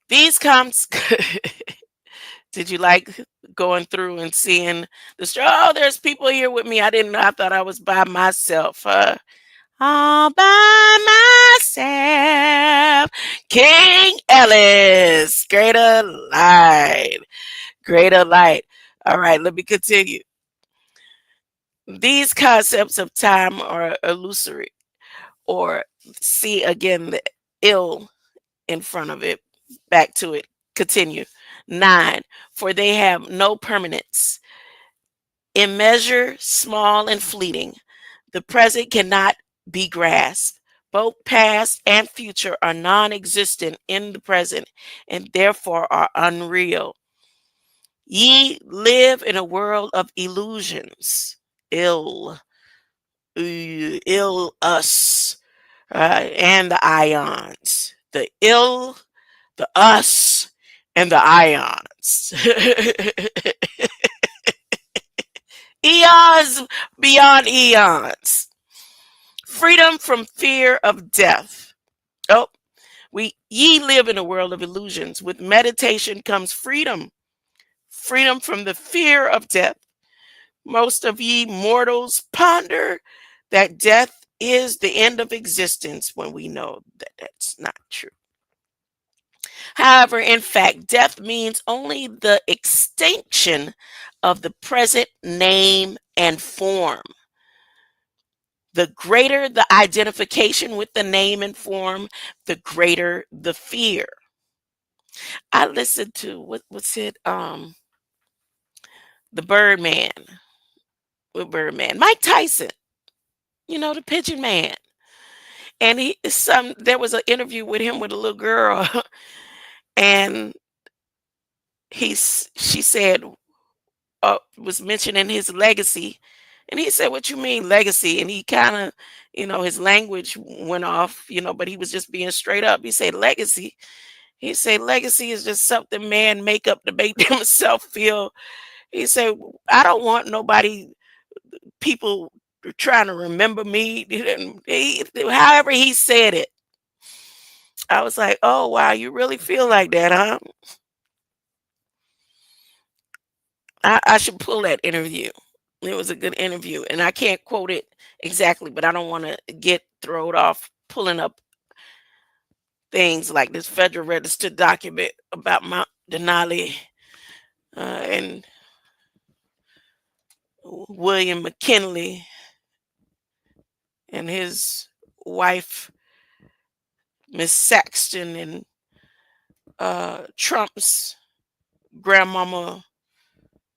These comes. Did you like going through and seeing the oh, there's people here with me. I didn't know. I thought I was by myself. all by myself. King Ellis, greater light, greater light. All right, let me continue. These concepts of time are illusory, or see again the ill in front of it. Back to it. Continue. 9. For they have no permanence. In measure, small and fleeting. The present cannot be grasped. Both past and future are non existent in the present and therefore are unreal. Ye live in a world of illusions. Ill, ill us, and the ions. The ill, the us, and the ions. Eons beyond eons. Freedom from fear of death. Oh, we ye live in a world of illusions. With meditation comes freedom. Freedom from the fear of death. Most of ye mortals ponder that death is the end of existence when we know that that's not true. However, in fact, death means only the extinction of the present name and form. The greater the identification with the name and form, the greater the fear. I listened to what's it? The Birdman. With Birdman. Mike Tyson, the pigeon man. And there was an interview with him with a little girl, and she said, was mentioning his legacy. And he said, "What you mean legacy?" And he kind of, his language went off, but he was just being straight up. He said, "Legacy." He said, "Legacy is just something man make up to make himself feel." He said, "I don't want nobody, people trying to remember me." However he said it, I was like, "Oh, wow, you really feel like that, huh?" I should pull that interview. It was a good interview, and I can't quote it exactly, but I don't want to get thrown off pulling up things like this Federal Register document about Mount Denali, and William McKinley and his wife, Miss Saxton, and Trump's grandmama,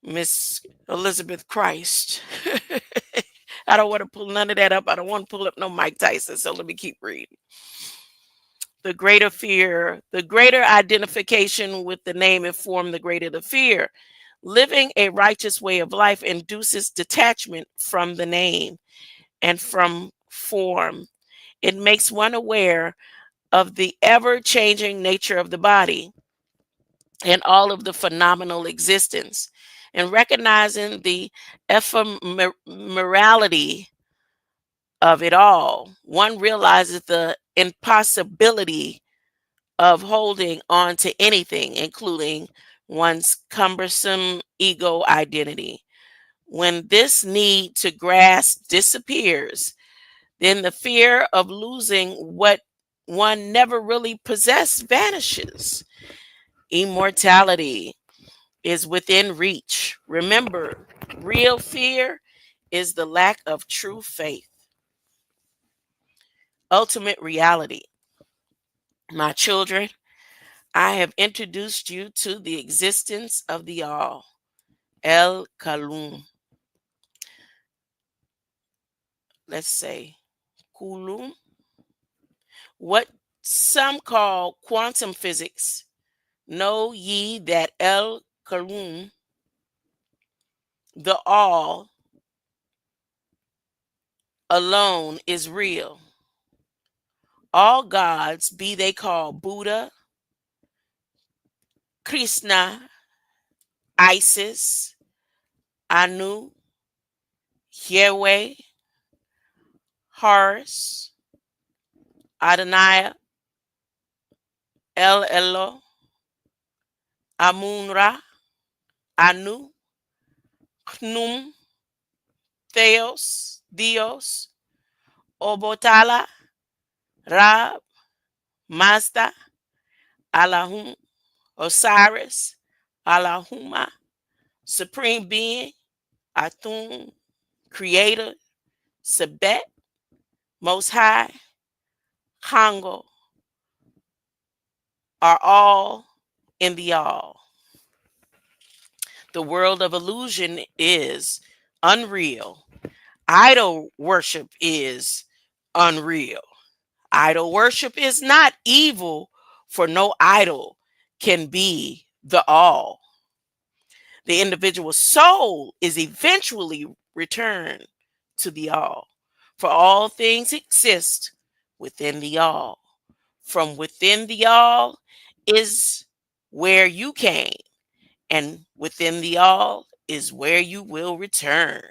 Miss Elizabeth Christ. I don't want to pull none of that up. I don't want to pull up no Mike Tyson. So let me keep reading. The greater fear, the greater identification with the name and form, the greater the fear. Living a righteous way of life induces detachment from the name and from form. It makes one aware of the ever changing nature of the body and all of the phenomenal existence. And recognizing the ephemerality of it all, one realizes the impossibility of holding on to anything, including one's cumbersome ego identity. When this need to grasp disappears, then the fear of losing what one never really possessed vanishes. Immortality is within reach. Remember, real fear is the lack of true faith. Ultimate reality. My children, I have introduced you to the existence of the all, El Kalum. Let's say Kulum. What some call quantum physics. Know ye that El Kalum, the all alone, is real. All gods, be they called Buddha, Krishna, Isis, Anu, Yahweh, Horus, Adonai, El Elo, Amun-Ra, Anu, Knum, Theos, Dios, Obotala, Rab, Mazda, Allahum, Osiris, Allahumma, Supreme Being, Atum, Creator, Sebet, Most High, Congo, are all in the all. The world of illusion is unreal. Idol worship is unreal. Idol worship is not evil, for no idol can be the all. The individual soul is eventually returned to the all. For all things exist within the all. From within the all is where you came, and within the all is where you will return.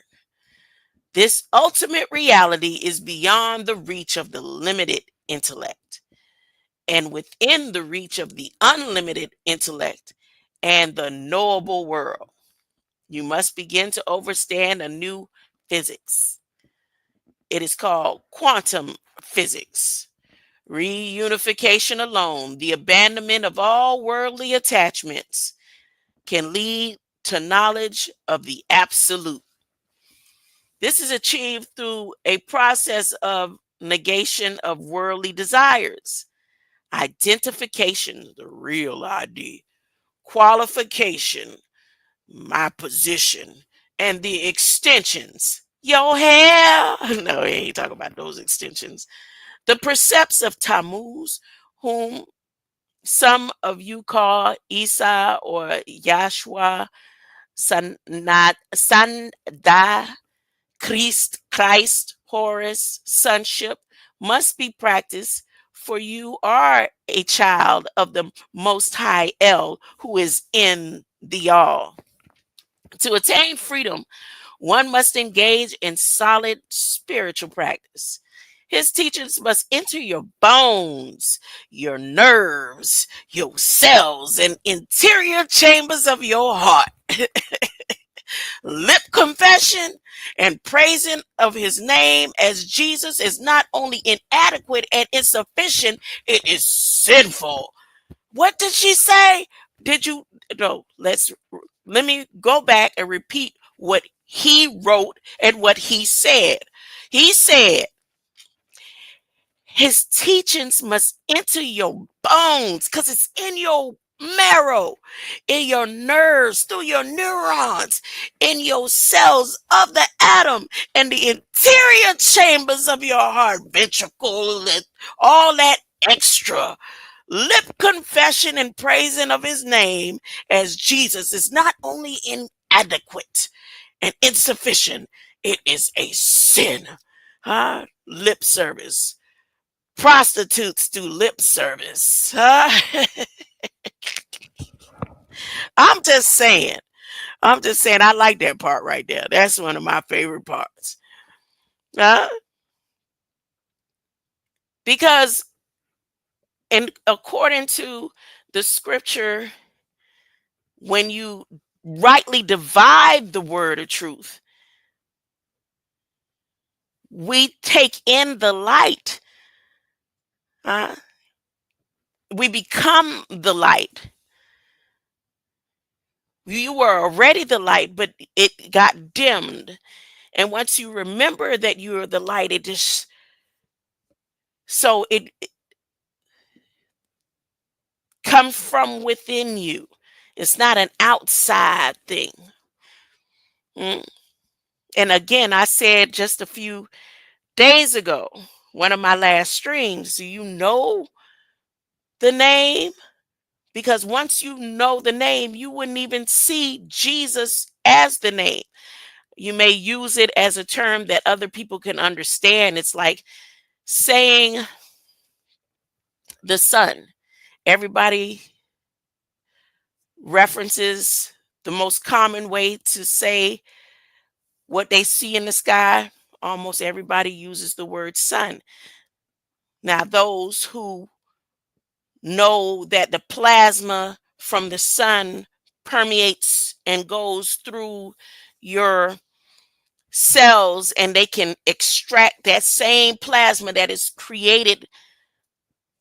This ultimate reality is beyond the reach of the limited intellect and within the reach of the unlimited intellect and the knowable world. You must begin to understand a new physics. It is called quantum physics. Reunification alone, the abandonment of all worldly attachments, can lead to knowledge of the absolute. This is achieved through a process of negation of worldly desires, identification, the real ID, qualification, my position, and the extensions. Yo, hell. No, he ain't talking about those extensions. The precepts of Tammuz, whom some of you call Isa or Yahshua, Sanda, Christ, Horus, sonship, must be practiced, for you are a child of the Most High El, who is in the all. To attain freedom, one must engage in solid spiritual practice. His teachings must enter your bones, your nerves, your cells, and interior chambers of your heart. Lip confession and praising of his name as Jesus is not only inadequate and insufficient, it is sinful. What did she say? Did you no, let me go back and repeat what he wrote and what he said. He said his teachings must enter your bones because it's in your marrow, in your nerves, through your neurons, in your cells of the atom, and the interior chambers of your heart, ventricle, and all that extra. Lip confession and praising of his name as Jesus is not only inadequate and insufficient, it is a sin. Lip service. Prostitutes do lip service. I'm just saying. I'm just saying. I like that part right there. That's one of my favorite parts. Uh, because, and according to the scripture, when you rightly divide the word of truth, we take in the light. Uh, we become the light. You were already the light, but it got dimmed. And once you remember that you're the light, it just it comes from within you. It's not an outside thing. Mm. And again, I said just a few days ago, one of my last streams, do you know the name? Because once you know the name, you wouldn't even see Jesus as the name. You may use it as a term that other people can understand. It's like saying the sun. Everybody references the most common way to say what they see in the sky. Almost everybody uses the word sun. Now, those who know that the plasma from the sun permeates and goes through your cells and they can extract that same plasma that is created,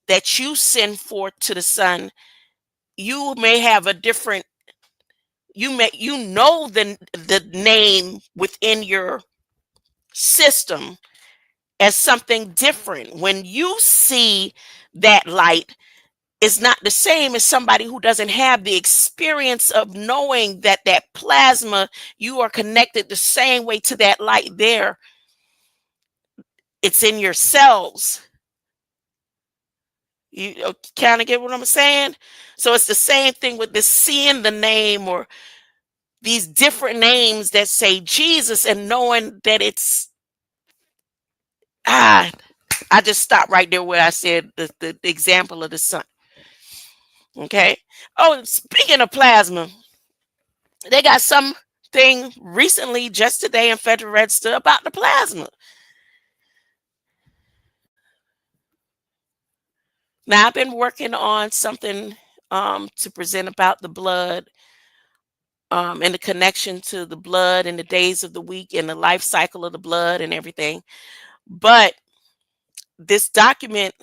that you send forth to the sun. You may have a different, you know the name within your system as something different. When you see that light, is not the same as somebody who doesn't have the experience of knowing that that plasma, you are connected the same way to that light there. It's in your cells. You kind of get what I'm saying? So it's the same thing with this, seeing the name or these different names that say Jesus and knowing that it's, ah, I just stopped right there where I said the example of the sun. Okay. Oh, speaking of plasma, they got something recently, just today in Federal Register, about the plasma. Now, I've been working on something to present about the blood, and the connection to the blood and the days of the week and the life cycle of the blood and everything. But this document,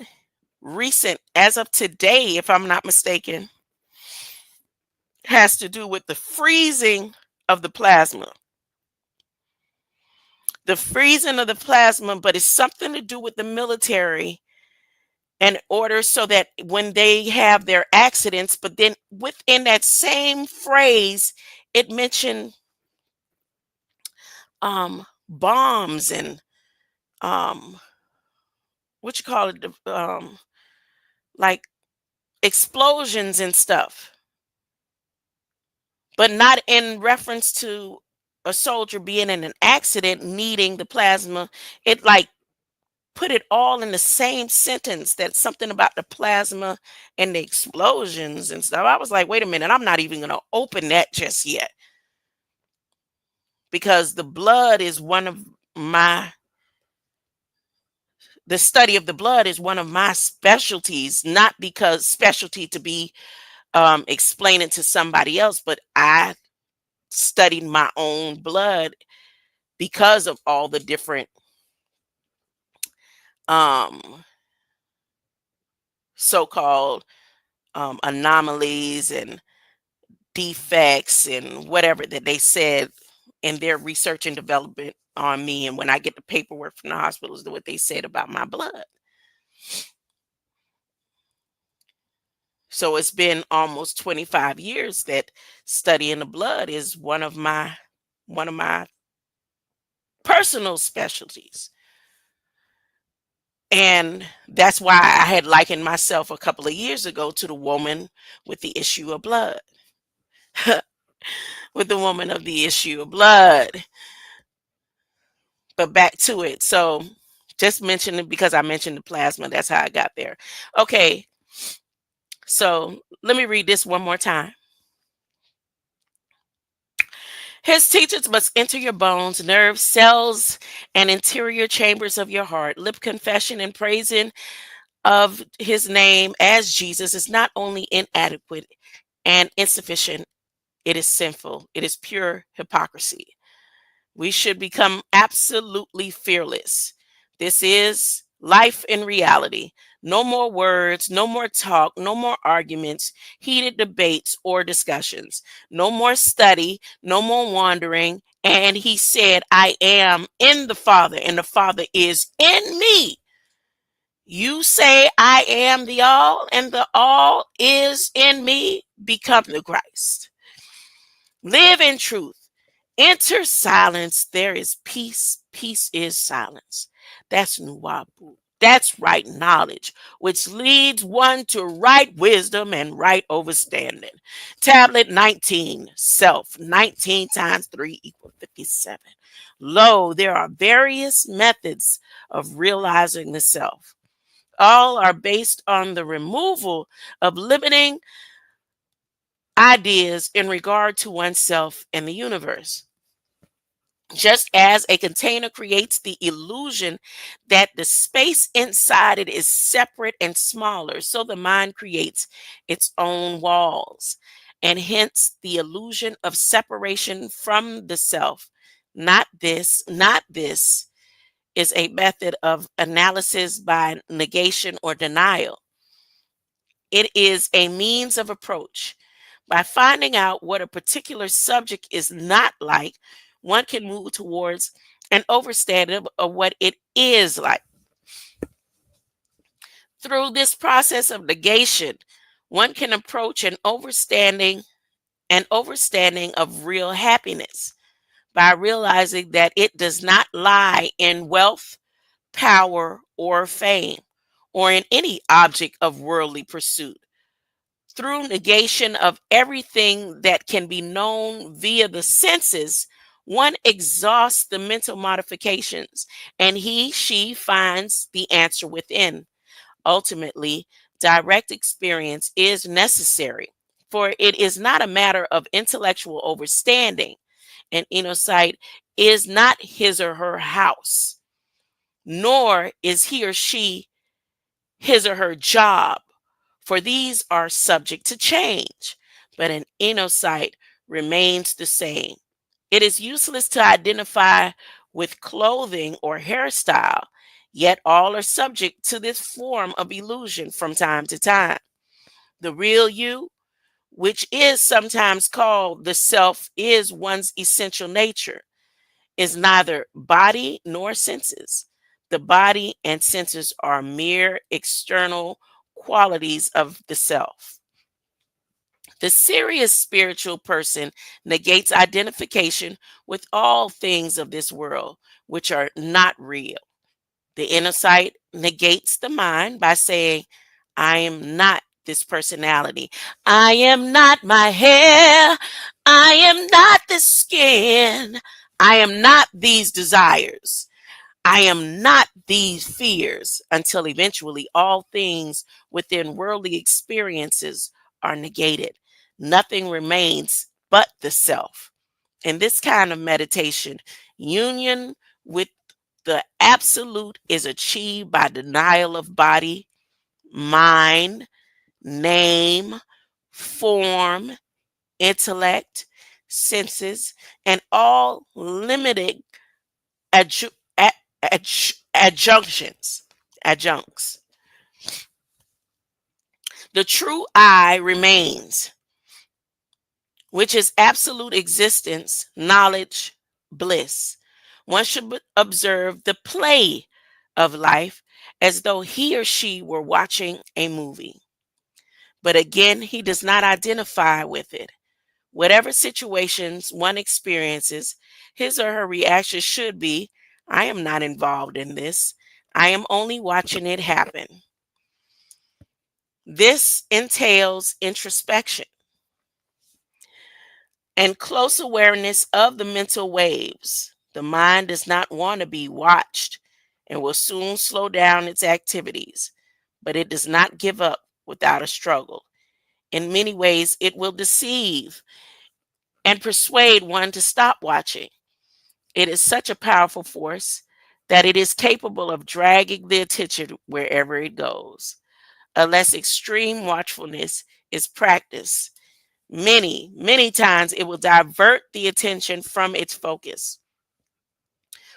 recent as of today, if I'm not mistaken, has to do with the freezing of the plasma. The freezing of the plasma, but it's something to do with the military in order so that when they have their accidents, but then within that same phrase, it mentioned bombs and um, what you call it, like explosions and stuff, but not in reference to a soldier being in an accident needing the plasma. It like put it all in the same sentence, that something about the plasma and the explosions and stuff. I was like, wait a minute, I'm not even going to open that just yet, because the blood is one of my, the study of the blood is one of my specialties, not because specialty to be explaining to somebody else, but I studied my own blood because of all the different um so-called anomalies and defects and whatever that they said in their research and development on me. And when I get the paperwork from the hospitals, what they said about my blood. So it's been almost 25 years that studying the blood is one of my personal specialties. And that's why I had likened myself a couple of years ago to the woman with the issue of blood. With the woman of the issue of blood. But back to it. So just mention it because I mentioned the plasma. That's how I got there. Okay. So let me read this one more time. His teachings must enter your bones, nerves, cells, and interior chambers of your heart. Lip confession and praising of his name as Jesus is not only inadequate and insufficient, it is sinful. It is pure hypocrisy. We should become absolutely fearless. This is life in reality. No more words, no more talk, no more arguments, heated debates, or discussions. No more study, no more wandering. And he said, I am in the Father, and the Father is in me. You say, I am the all, and the all is in me. Become the Christ. Live in truth. Enter silence. There is peace. Peace is silence. That's Nuwabu. That's right knowledge, which leads one to right wisdom and right understanding. Tablet 19, self, 19 times 3 equals 57. Lo, there are various methods of realizing the self. All are based on the removal of limiting ideas in regard to oneself and the universe. Just as a container creates the illusion that the space inside it is separate and smaller, so the mind creates its own walls, and hence the illusion of separation from the self. Not this is a method of analysis by negation or denial. It is a means of approach. By finding out what a particular subject is not like, one can move towards an understanding of what it is like. Through this process of negation, one can approach an understanding of real happiness by realizing that it does not lie in wealth, power, or fame, or in any object of worldly pursuit. Through negation of everything that can be known via the senses, one exhausts the mental modifications and she finds the answer within. Ultimately, direct experience is necessary, for it is not a matter of intellectual overstanding. An insight is not his or her house, nor is he or she his or her job, for these are subject to change, but an insight remains the same. It is useless to identify with clothing or hairstyle, yet all are subject to this form of illusion from time to time. The real you, which is sometimes called the self, is one's essential nature, is neither body nor senses. The body and senses are mere external qualities of the self. The serious spiritual person negates identification with all things of this world, which are not real. The inner sight negates the mind by saying, I am not this personality. I am not my hair. I am not this skin. I am not these desires. I am not these fears, until eventually all things within worldly experiences are negated. Nothing remains but the self. In this kind of meditation, union with the absolute is achieved by denial of body, mind, name, form, intellect, senses, and all limited adju- adjunctions, adjuncts. The true I remains, which is absolute existence, knowledge, bliss. One should observe the play of life as though he or she were watching a movie. But again, he does not identify with it. Whatever situations one experiences, his or her reaction should be, I am not involved in this. I am only watching it happen. This entails introspection and close awareness of the mental waves. The mind does not want to be watched and will soon slow down its activities, but it does not give up without a struggle. In many ways, it will deceive and persuade one to stop watching. It is such a powerful force that it is capable of dragging the attention wherever it goes. A less extreme watchfulness is practiced. Many times it will divert the attention from its focus.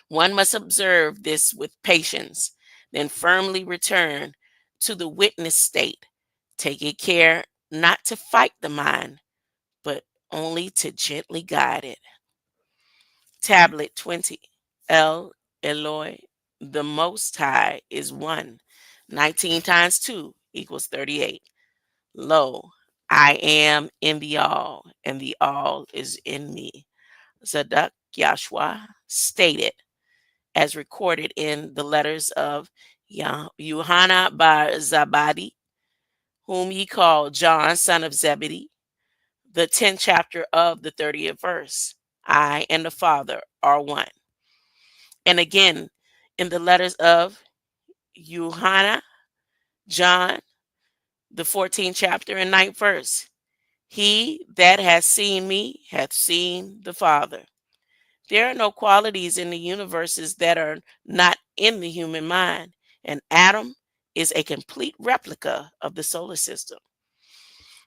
One must observe this with patience, then firmly return to the witness state, taking care not to fight the mind, but only to gently guide it. Tablet 20. El Eloi, the Most High, is one. 19 times 2 equals 38. Lo, I am in the all, and the all is in me. Zadok Yashua stated, as recorded in the letters of Yohana bar Zabadi, whom ye call John, son of Zebedee, the 10th chapter of the 30th verse. I and the Father are one. And again, in the letters of Yohana, John, the 14th chapter and 9th verse. He that has seen me hath seen the Father. There are no qualities in the universes that are not in the human mind. An atom is a complete replica of the solar system.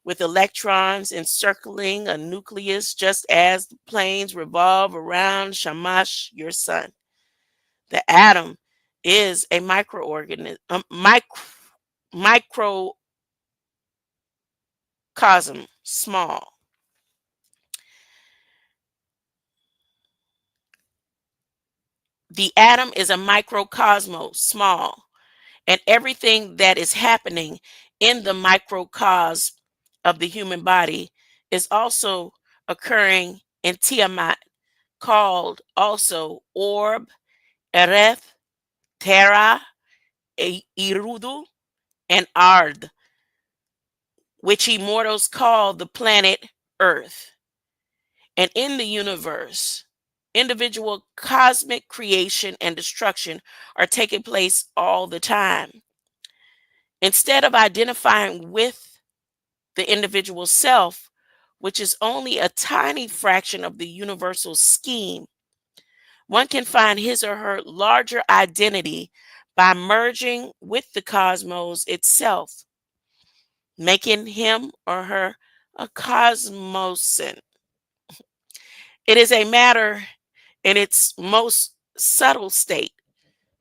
with electrons encircling a nucleus, just as the planes revolve around Shamash, your sun. The atom is a microorganism, microcosm, small. The atom is a microcosmos, small, and everything that is happening in the microcosm of the human body is also occurring in Tiamat, called also Orb, Ereth, Terra, Irudu, and Ard, which immortals call the planet Earth. And in the universe, individual cosmic creation and destruction are taking place all the time. Instead of identifying with the individual self, which is only a tiny fraction of the universal scheme, one can find his or her larger identity by merging with the cosmos itself, making him or her a cosmosan. It is a matter in its most subtle state.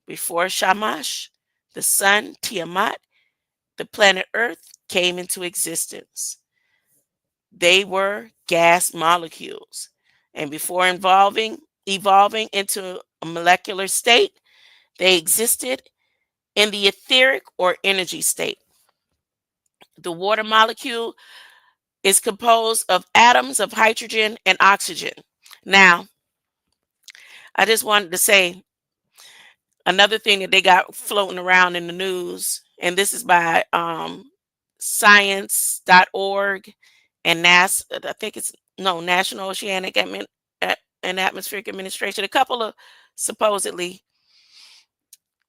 Before Shamash, the sun, Tiamat, the planet Earth came into existence. They were gas molecules. And before evolving into a molecular state, they existed in the etheric or energy state. The water molecule is composed of atoms of hydrogen and oxygen. Now, I just wanted to say another thing that they got floating around in the news, and this is by science.org and NASA, I think it's no National Oceanic and Atmospheric Administration. A couple of supposedly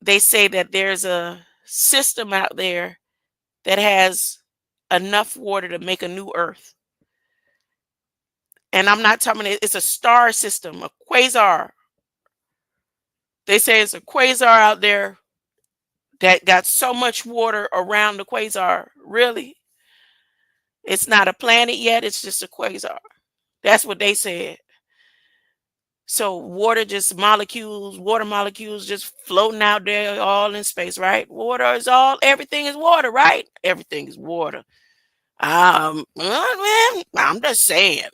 they say that there's a system out there that has enough water to make a new Earth. And I'm not talking, it's a star system, a quasar. They say it's a quasar out there that got so much water around the quasar. Really? It's not a planet yet, it's just a quasar. That's what they said. So water molecules just floating out there all in space, right? Everything is water, right? Everything is water. Man, I'm just saying.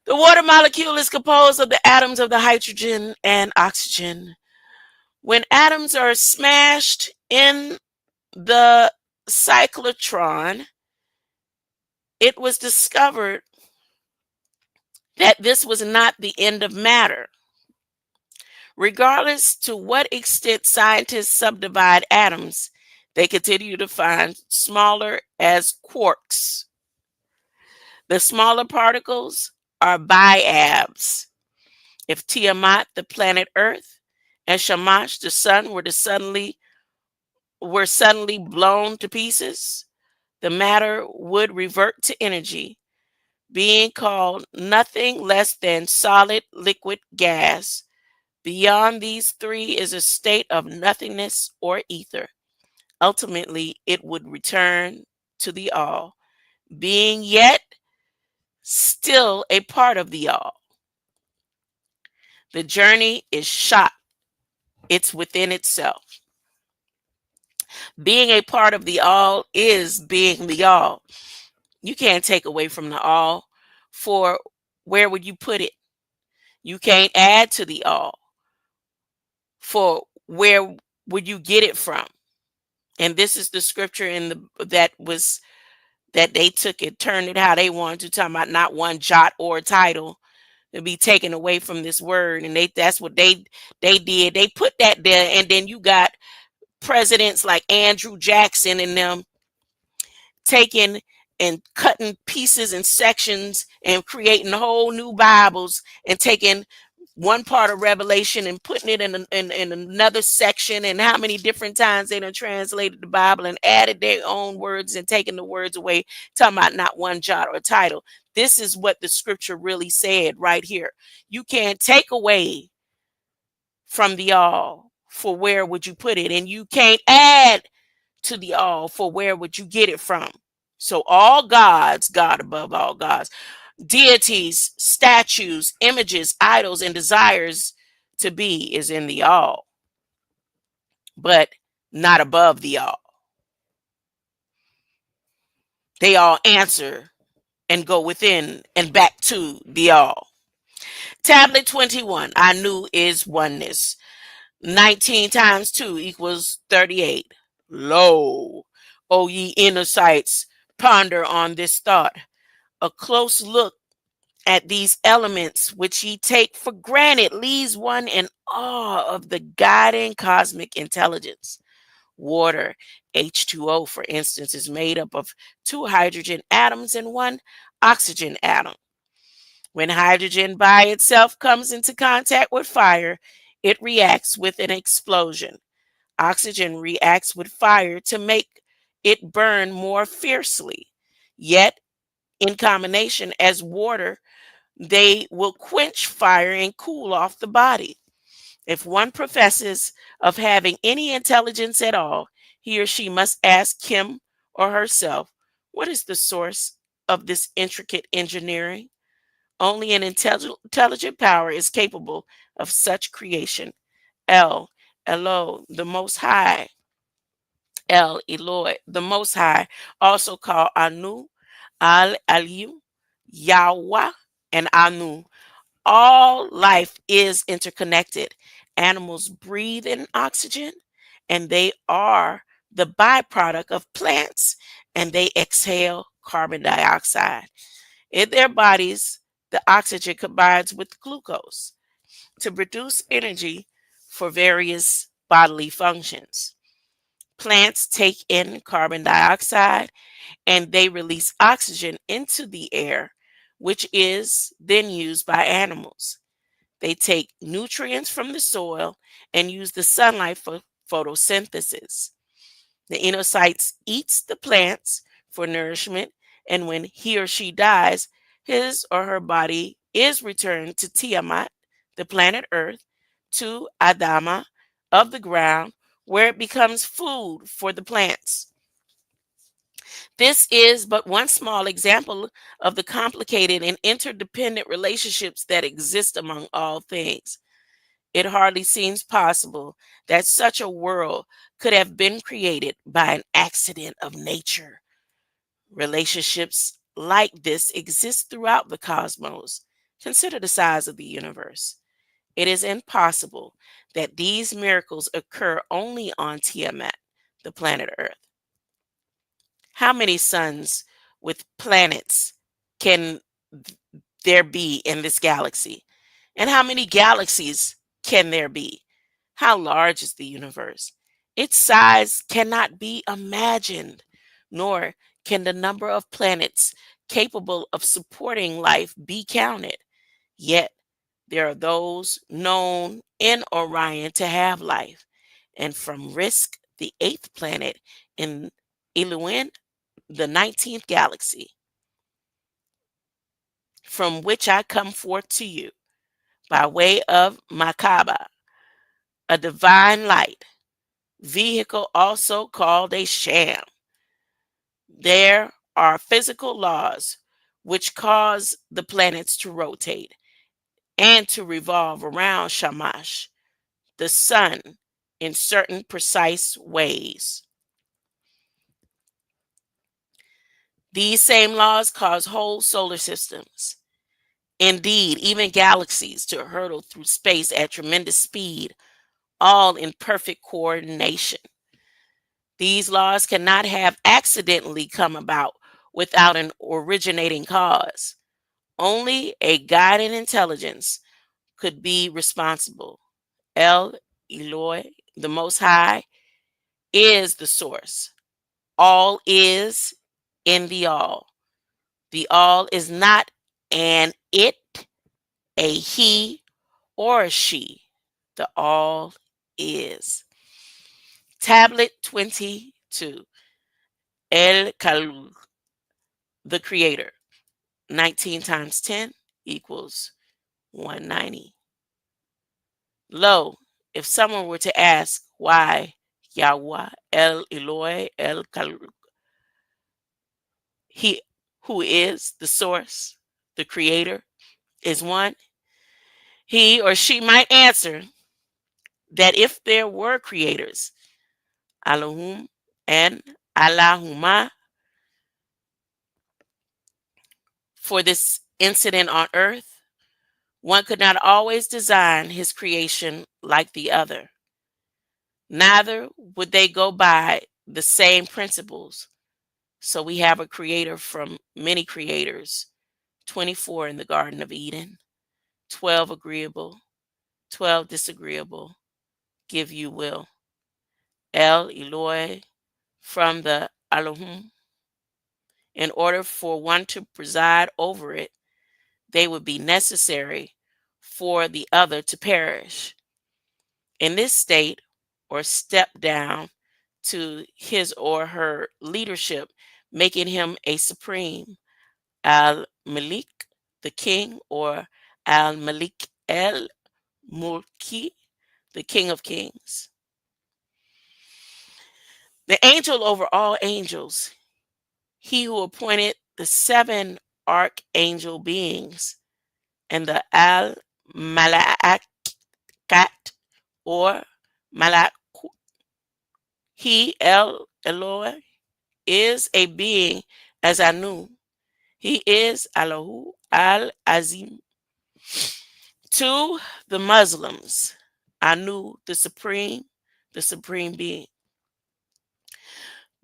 The water molecule is composed of the atoms of the hydrogen and oxygen. When atoms are smashed in the cyclotron, it was discovered that this was not the end of matter. Regardless to what extent scientists subdivide atoms, they continue to find smaller as quarks. The smaller particles are biabs. If Tiamat, the planet Earth, and Shamash, the sun, were suddenly blown to pieces, the matter would revert to energy, being called nothing less than solid, liquid, gas. Beyond these three is a state of nothingness or ether. Ultimately, it would return to the all, being yet still a part of the all. The journey is shot, it's within itself. Being a part of the all is being the all. You can't take away from the all, for where would you put it? You can't add to the all, for where would you get it from? And this is the scripture that they took it, turned it how they wanted to, talking about not one jot or title to be taken away from this word. And that's what they did. They put that there, and then you got presidents like Andrew Jackson and them taking and cutting pieces and sections and creating whole new Bibles and taking one part of Revelation and putting it in another section, and how many different times they done translated the Bible and added their own words and taken the words away, talking about not one jot or title. This is what the scripture really said right here. You can't take away from the all, for where would you put it? And you can't add to the all, for where would you get it from? So all gods, God above all gods, deities, statues, images, idols, and desires to be is in the all, but not above the all. They all answer and go within and back to the all. Tablet 21, I knew is oneness. 19 times 2 equals 38. Lo, O ye inner sights, ponder on this thought. A close look at these elements which ye take for granted leaves one in awe of the guiding cosmic intelligence. Water, H2O, for instance, is made up of two hydrogen atoms and one oxygen atom. When hydrogen by itself comes into contact with fire, it reacts with an explosion. Oxygen reacts with fire to make it burn more fiercely. Yet, in combination as water, they will quench fire and cool off the body. If one professes of having any intelligence at all, he or she must ask him or herself, what is the source of this intricate engineering? Only an intelligent power is capable of such creation. El, Elo, the Most High, El Eloi, the Most High, also called Anu, Al Aliu, Yahweh, and Anu. All life is interconnected. Animals breathe in oxygen, and they are the byproduct of plants, and they exhale carbon dioxide. In their bodies, the oxygen combines with glucose to produce energy for various bodily functions. Plants take in carbon dioxide and they release oxygen into the air, which is then used by animals. They take nutrients from the soil and use the sunlight for photosynthesis. The inocytes eats the plants for nourishment, and when he or she dies, his or her body is returned to Tiamat, the planet Earth, to Adama of the ground, where it becomes food for the plants. This is but one small example of the complicated and interdependent relationships that exist among all things. It hardly seems possible that such a world could have been created by an accident of nature. Relationships like this exist throughout the cosmos. Consider the size of the universe. It is impossible that these miracles occur only on Tiamat, the planet Earth. How many suns with planets can there be in this galaxy? And how many galaxies can there be? How large is the universe? Its size cannot be imagined, nor can the number of planets capable of supporting life be counted. Yet, there are those known in Orion to have life, and from Risk, the eighth planet in Iluin, the 19th galaxy, from which I come forth to you by way of Makaba, a divine light, vehicle also called a sham. There are physical laws which cause the planets to rotate and to revolve around Shamash, the sun, in certain precise ways. These same laws cause whole solar systems, indeed, even galaxies, to hurtle through space at tremendous speed, all in perfect coordination. These laws cannot have accidentally come about without an originating cause. Only a guiding intelligence could be responsible. El Eloi, the Most High, is the source. All is in the all. The all is not an it, a he, or a she. The all is. Tablet 22. El Kalul, the creator. 19 times 10 equals 190. Lo, if someone were to ask why Yahweh, El Eloi, he who is the source, the creator, is one. He or she might answer that if there were creators, Elohim and Allahumma, for this incident on earth, one could not always design his creation like the other. Neither would they go by the same principles. So we have a creator from many creators, 24 in the Garden of Eden, 12 agreeable, 12 disagreeable, give you will. El Eloi from the Elohim. In order for one to preside over it, they would be necessary for the other to perish. In this state, or step down to his or her leadership, making him a supreme Al Malik, the king, or Al Malik El Mulki, the king of kings. The angel over all angels, he who appointed the seven archangel beings and the Al Malakat or Malak, he El Eloi is a being as Anu. He is Allahu Al Azim. To the Muslims, Anu, the supreme being.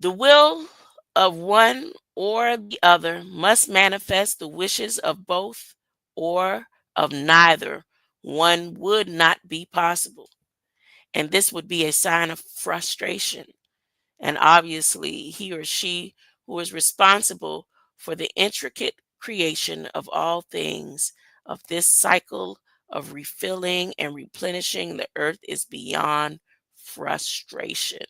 The will of one or the other must manifest the wishes of both or of neither. One would not be possible. And this would be a sign of frustration. And obviously, he or she who is responsible for the intricate creation of all things, of this cycle of refilling and replenishing the earth, is beyond frustration.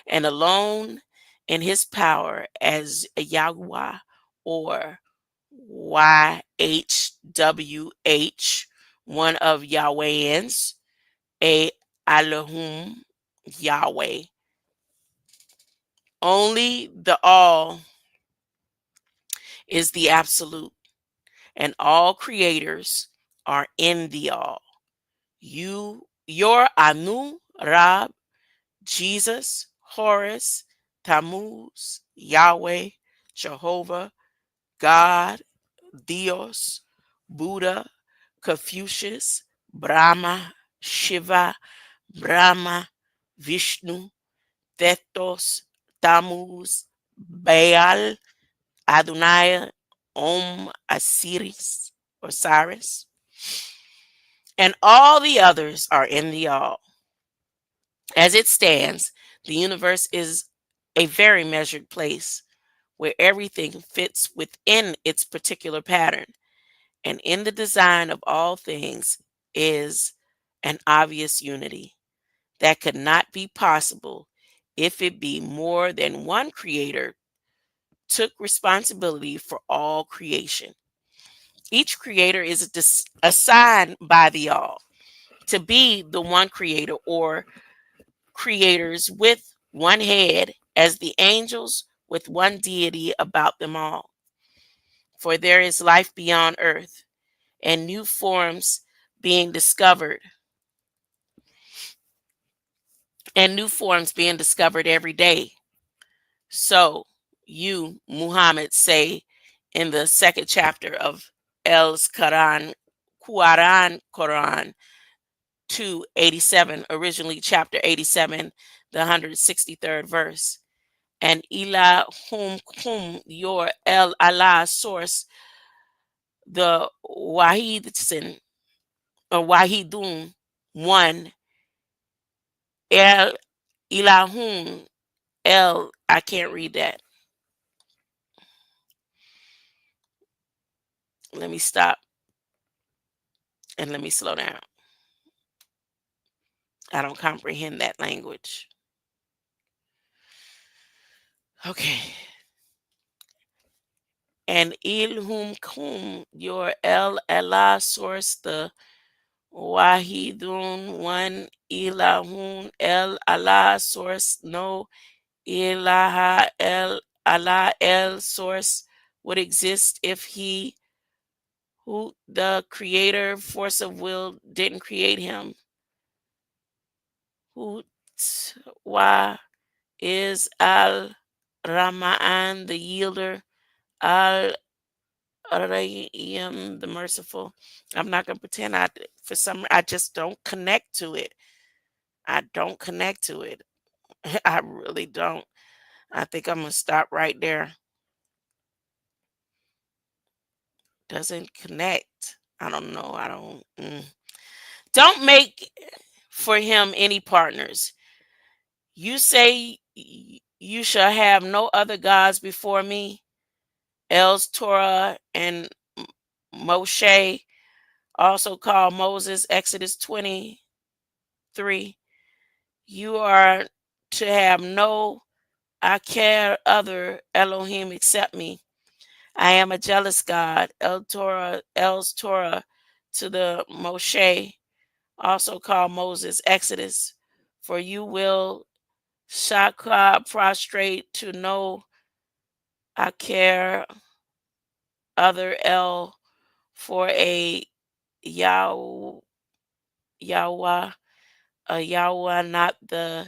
And alone in his power as a Yahweh or YHWH, one of Yahwehans, a Elohim Yahweh. Only the all is the absolute, and all creators are in the all. Your Anu, Rab, Jesus, Horus, Tammuz, Yahweh, Jehovah, God, Dios, Buddha, Confucius, Brahma, Shiva, Brahma, Vishnu, Tethos, Tammuz, Baal, Adonai, Om, Osiris, and all the others are in the all. As it stands, the universe is a very measured place where everything fits within its particular pattern. And in the design of all things is an obvious unity that could not be possible if it be more than one creator took responsibility for all creation. Each creator is assigned by the all to be the one creator or creators with one head, as the angels with one deity about them all. For there is life beyond earth, and new forms being discovered, every day. So you, Muhammad, say in the second chapter of El's Quran 287, originally chapter 87, the 163rd verse. And Ilahum kum, your El Allah source, the Wahidin or Wahidun, one, El Ilahum, I can't read that. Let me stop and let me slow down. I don't comprehend that language. Okay. And Ilhum kum, your El Allah source, the Wahidun, one ilahun el Allah, source, no ilaha el Allah, el source would exist if he, who the creator force of will, didn't create him. Who wa is al Ramaan, the yielder, al Rayim, the merciful. I'm not gonna pretend I just don't connect to it. I don't connect to it. I really don't. I think I'm gonna stop right there. Doesn't connect. I don't know. I don't. Don't make for him any partners. You say you shall have no other gods before me. Els Torah and Moshe, also called Moses, Exodus 23. You are to have no I care other Elohim except me. I am a jealous God. Els Torah to the Moshe, also called Moses, Exodus. For you will shaka prostrate to no I care other El, for a Yah Yahweh, a Yahweh, not the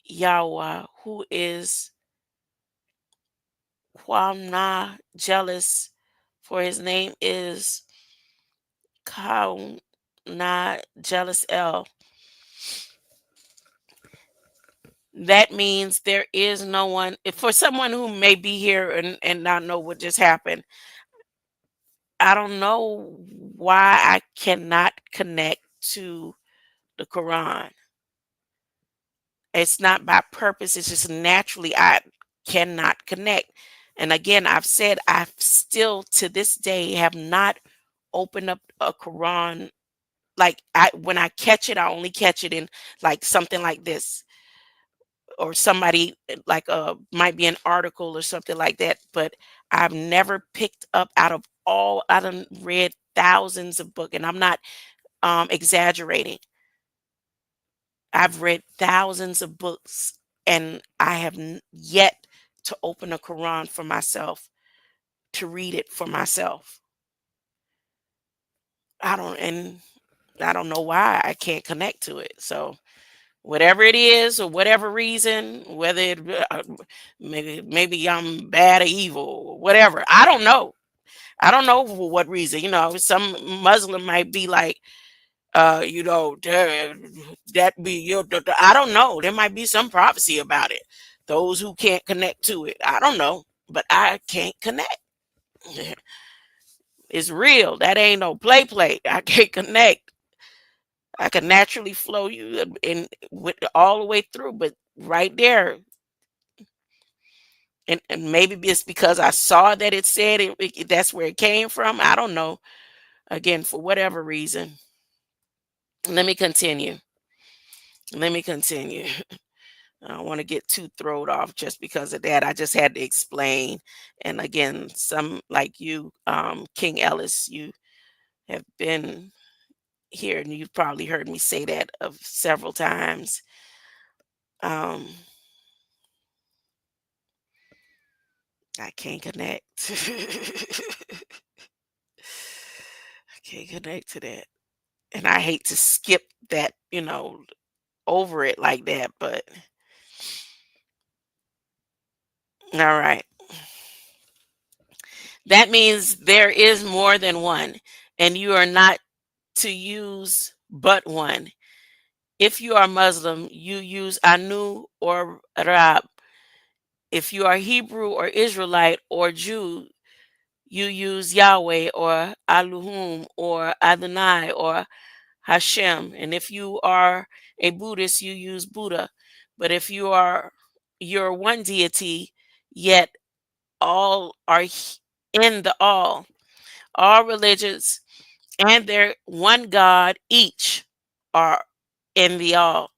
Yahweh, who is Quamna, jealous, for his name is Kauna, jealous El. That means there is no one. For someone who may be here and not know what just happened, I don't know why I cannot connect to the Quran. It's not by purpose, it's just naturally I cannot connect. And again, I've said I still to this day have not opened up a Quran. Like I when I catch it, I only catch it in like something like this, or somebody like might be an article or something like that. But I've never picked up out of all I done read thousands of books, and I'm not exaggerating. I've read thousands of books, and I have yet to open a Quran for myself, to read it for myself. And I don't know why I can't connect to it. So whatever it is, or whatever reason, whether it maybe I'm bad or evil, or whatever, I don't know. I don't know for what reason. Some Muslim might be like, that be your. I don't know. There might be some prophecy about it. Those who can't connect to it, I don't know, but I can't connect. It's real. That ain't no play. I can't connect. I can naturally flow you in with all the way through, but right there, and maybe it's because I saw that it said that's where it came from. I don't know. Again, for whatever reason. Let me continue. Let me continue. I don't want to get too thrown off just because of that. I just had to explain. And again, some like you, King Ellis, you have been here and you've probably heard me say that of several times. Um, I can't connect. I can't connect to that. And I hate to skip that, over it like that, but all right. That means there is more than one, and you are not to use but one. If you are Muslim, you use Anu or Rab. If you are Hebrew or Israelite or Jew, you use Yahweh or Aluhum or Adonai or Hashem. And if you are a Buddhist, you use Buddha. But if you're one deity, yet all are in the all religions and their one God each are in the all.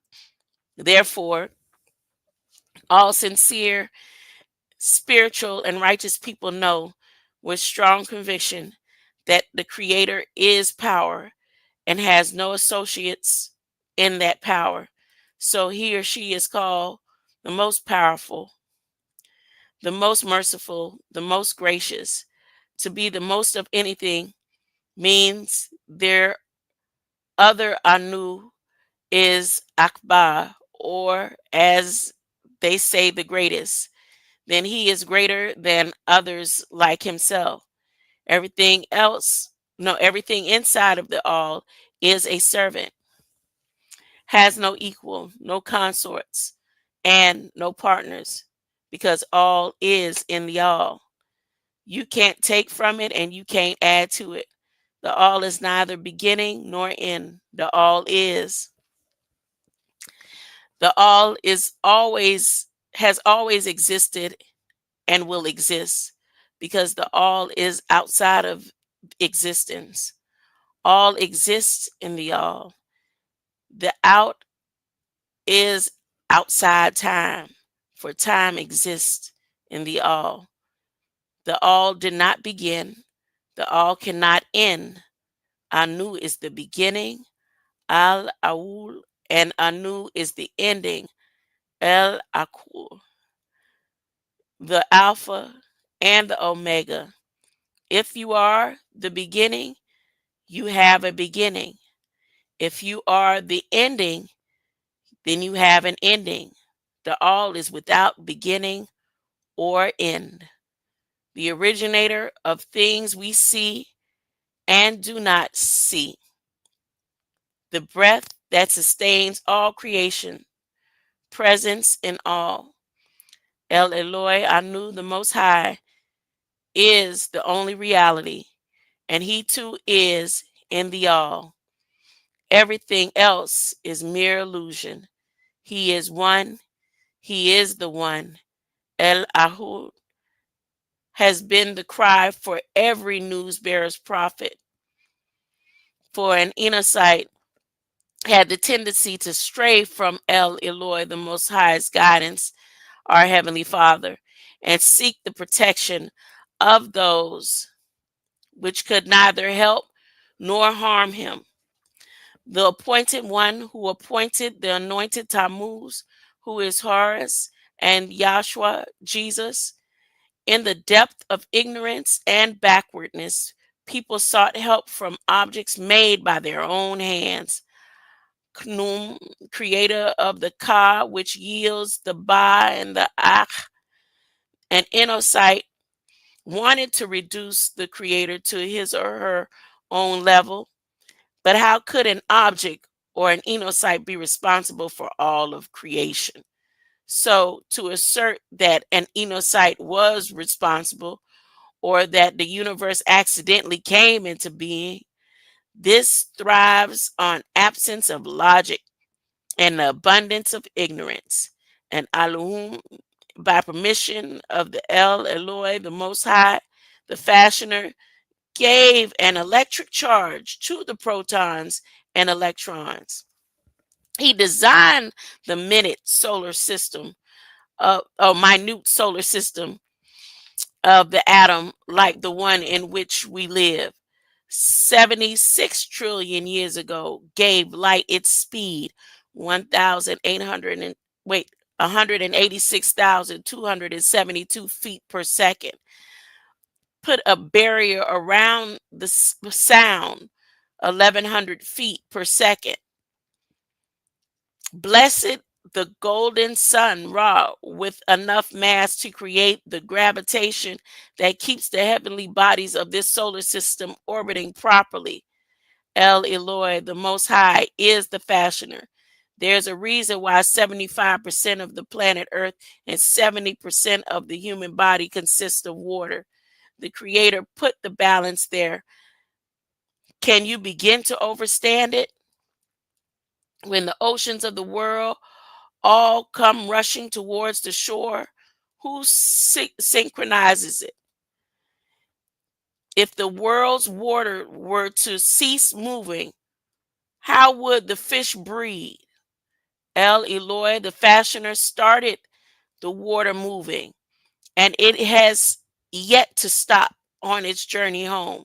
Therefore, all sincere, spiritual, and righteous people know with strong conviction that the Creator is power. and has no associates in that power. So he or she is called the most powerful, the most merciful, the most gracious. To be the most of anything means their other Anu is Akbar, or as they say, the greatest. Then he is greater than others like himself. Everything else, no, everything inside of the all is a servant, has no equal, no consorts, and no partners, because all is in the all. You can't take from it and you can't add to it. The all is neither beginning nor end. The all is. The all is always, has always existed and will exist, because the all is outside of existence. All exists in the all. The out is outside time, for time exists in the all. The all did not begin. The all cannot end. Anu is the beginning, Al Aul, and Anu is the ending, El Akul, the Alpha and the Omega. If you are the beginning, you have a beginning. If you are the ending, then you have an ending. The all is without beginning or end. The originator of things we see and do not see. The breath that sustains all creation, presence in all. El Eloi Anu, the Most High, is the only reality, and He too is in the all. Everything else is mere illusion. He is one. He is the one. El Ahud has been the cry for every news bearer's prophet. For an Enochite had the tendency to stray from El Eloi, the Most High's guidance, our Heavenly Father, and seek the protection of those which could neither help nor harm him. The appointed one who appointed the anointed Tammuz, who is Horus, and Yahshua, Jesus, in the depth of ignorance and backwardness, people sought help from objects made by their own hands. Knum, creator of the Ka, which yields the Ba and the Ach, and Enocyte, wanted to reduce the creator to his or her own level. But how could an object or an Enocyte be responsible for all of creation? So to assert that an Enocyte was responsible, or that the universe accidentally came into being, this thrives on absence of logic and the abundance of ignorance. And Elohim, by permission of the El Eloi, the Most High, the fashioner, gave an electric charge to the protons and electrons. He designed the minute solar system of the atom, like the one in which we live. 76 trillion years ago, gave light its speed 1,800 and wait 186,272 feet per second. Put a barrier around the sound 1,100 feet per second. Blessed the golden sun Ra, with enough mass to create the gravitation that keeps the heavenly bodies of this solar system orbiting properly. El Eloi, the Most High, is the fashioner. There's a reason why 75% of the planet Earth and 70% of the human body consists of water. The Creator put the balance there. Can you begin to understand it? When the oceans of the world all come rushing towards the shore, who synchronizes it? If the world's water were to cease moving, how would the fish breathe? El Eloi, the fashioner, started the water moving, and it has yet to stop on its journey home.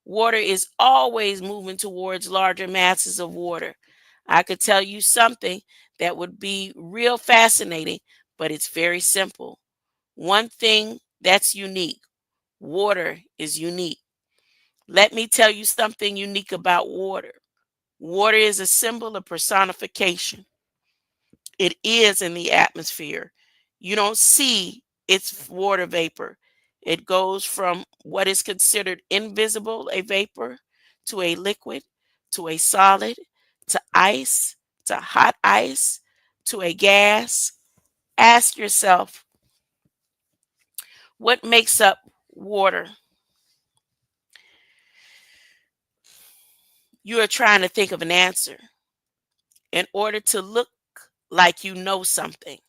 Water is always moving towards larger masses of water. I could tell you something that would be real fascinating, but it's very simple. One thing that's unique: water is unique. Let me tell you something unique about water. Water is a symbol of personification. It is in the atmosphere. You don't see its water vapor. It goes from what is considered invisible, a vapor, to a liquid, to a solid, to ice, to hot ice, to a gas. Ask yourself, what makes up water? You are trying to think of an answer in order to look like you know something.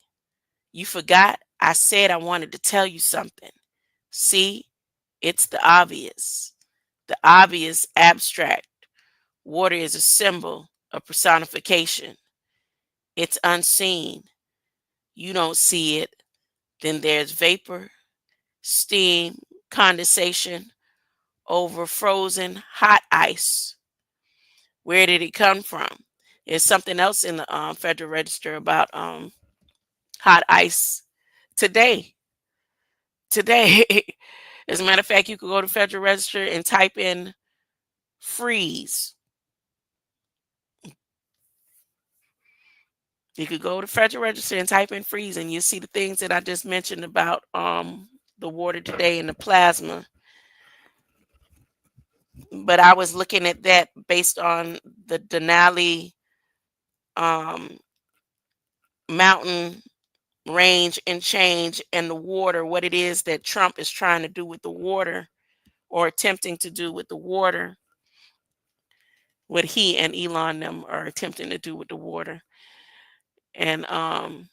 You forgot I said I wanted to tell you something. See, it's the obvious. The obvious abstract. Water is a symbol of personification. It's unseen. You don't see it. Then there's vapor, steam, condensation over frozen hot ice. Where did it come from? There's something else in the Federal Register about hot ice today. Today, as a matter of fact, you could go to Federal Register and type in freeze. You could go to Federal Register and type in freeze, and you'll see the things that I just mentioned about the water today and the plasma. But I was looking at that based on the Denali um, mountain range and change and the water, what it is that Trump is trying to do with the water or attempting to do with the water, what he and Elon them are attempting to do with the water. And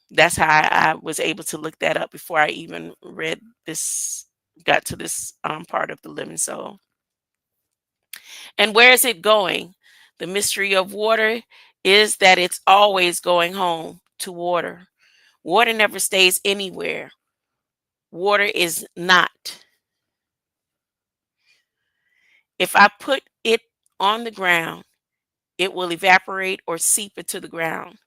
that's how I was able to look that up before I even read this, got to this part of the living soul. And where is it going? The mystery of water is that it's always going home to water. Water never stays anywhere. Water is not. If I put it on the ground, it will evaporate or seep into the ground.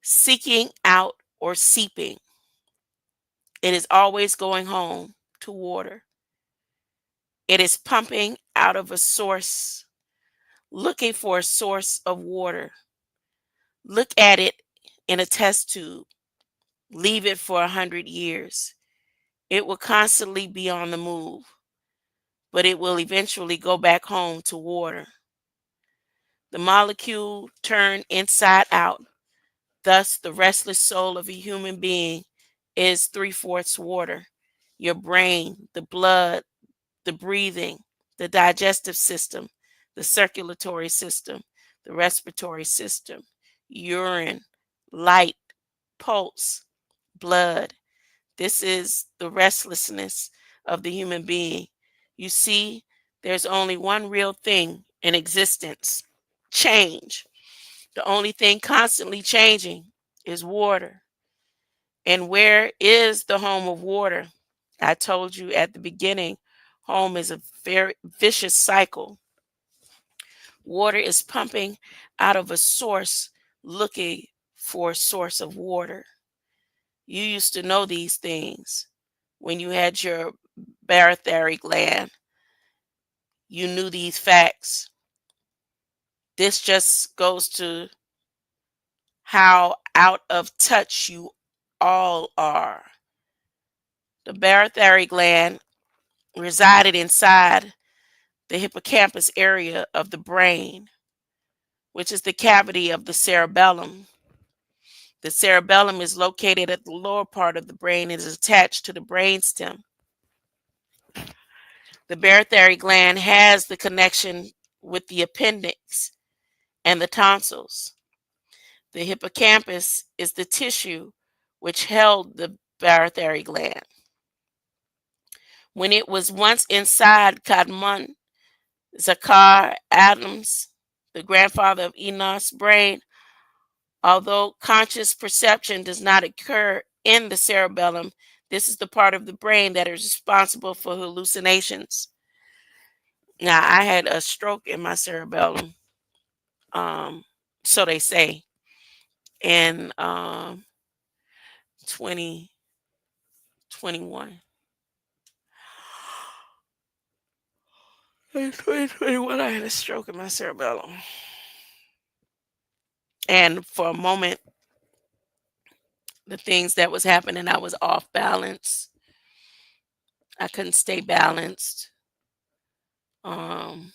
Seeking out or seeping, it is always going home to water. It is pumping out of a source, looking for a source of water. Look at it in a test tube. Leave it for 100 years. It will constantly be on the move, but it will eventually go back home to water. The molecule turned inside out. Thus, the restless soul of a human being is three-fourths water. Your brain, the blood, the breathing, the digestive system, the circulatory system, the respiratory system, urine, light, pulse, blood. This is the restlessness of the human being. You see, there's only one real thing in existence: change. The only thing constantly changing is water. And where is the home of water? I told you at the beginning, home is a very vicious cycle. Water is pumping out of a source, looking for a source of water. You used to know these things when you had your barotheric gland. You knew these facts. This just goes to how out of touch you all are. The barotheric gland resided inside the hippocampus area of the brain, which is the cavity of the cerebellum. The cerebellum is located at the lower part of the brain and is attached to the brainstem. The barotheric gland has the connection with the appendix and the tonsils. The hippocampus is the tissue which held the barotheric gland. When it was once inside Kadmon, Zakar Adams, the grandfather of Enos's brain, although conscious perception does not occur in the cerebellum, this is the part of the brain that is responsible for hallucinations. Now, I had a stroke in my cerebellum, um, so they say, in 2021. In 2021, I had a stroke in my cerebellum. And for a moment, the things that was happening, I was off balance. I couldn't stay balanced. Um,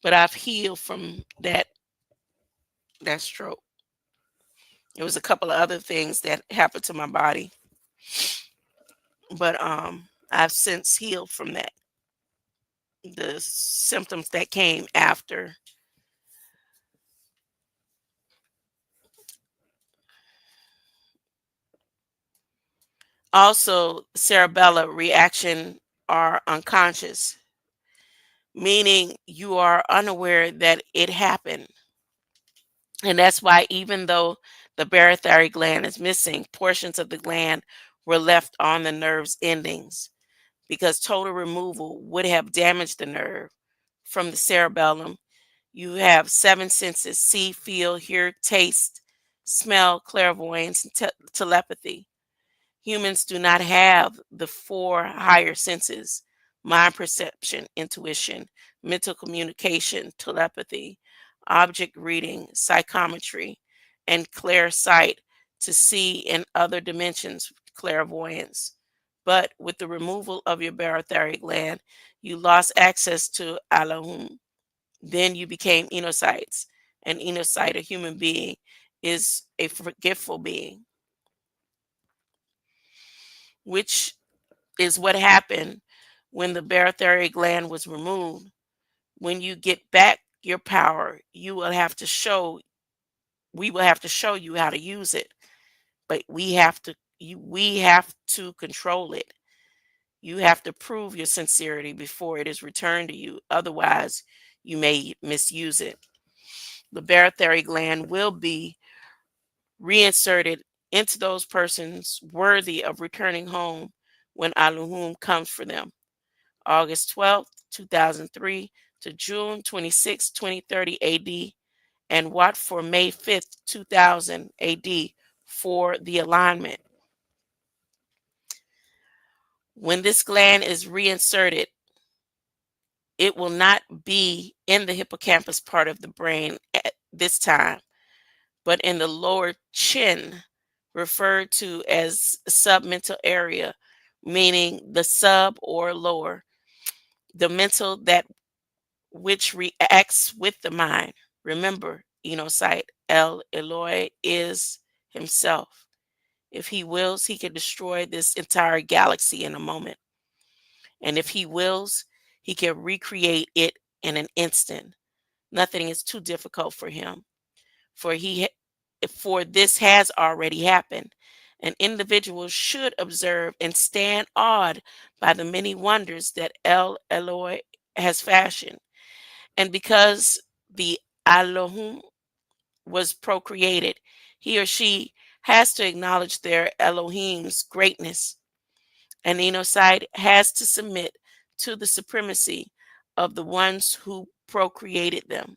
but I've healed from that stroke. There was a couple of other things that happened to my body, but I've since healed from that. The symptoms that came after. Also, cerebellar reaction are unconscious, meaning you are unaware that it happened. And that's why, even though the barotheric gland is missing, portions of the gland were left on the nerve's endings, because total removal would have damaged the nerve. From the cerebellum, you have seven senses: see, feel, hear, taste, smell, clairvoyance, and telepathy. Humans do not have the four higher senses: mind perception, intuition, mental communication, telepathy, object reading, psychometry, and clear sight to see in other dimensions, clairvoyance. But with the removal of your barotheric gland, you lost access to Elohim. Then you became enocytes. An enocyte, a human being, is a forgetful being, which is what happened when the barotheric gland was removed. When you get back your power, we will have to show you how to use it. But we have to control it. You have to prove your sincerity before it is returned to you. Otherwise, you may misuse it. The barotheric gland will be reinserted into those persons worthy of returning home when Aluhum comes for them. August 12th, 2003 to June 26th, 2030 AD, and Watt for May 5th, 2000 AD for the alignment. When this gland is reinserted, it will not be in the hippocampus part of the brain at this time, but in the lower chin, referred to as submental area, meaning the sub or lower, the mental that which reacts with the mind. Remember, Enocyte, El Eloi is himself. If he wills, he can destroy this entire galaxy in a moment. And if he wills, he can recreate it in an instant. Nothing is too difficult for him, for for this has already happened. An individual should observe and stand awed by the many wonders that El Eloi has fashioned. And because the Elohim was procreated, he or she has to acknowledge their Elohim's greatness. An Enocyte has to submit to the supremacy of the ones who procreated them.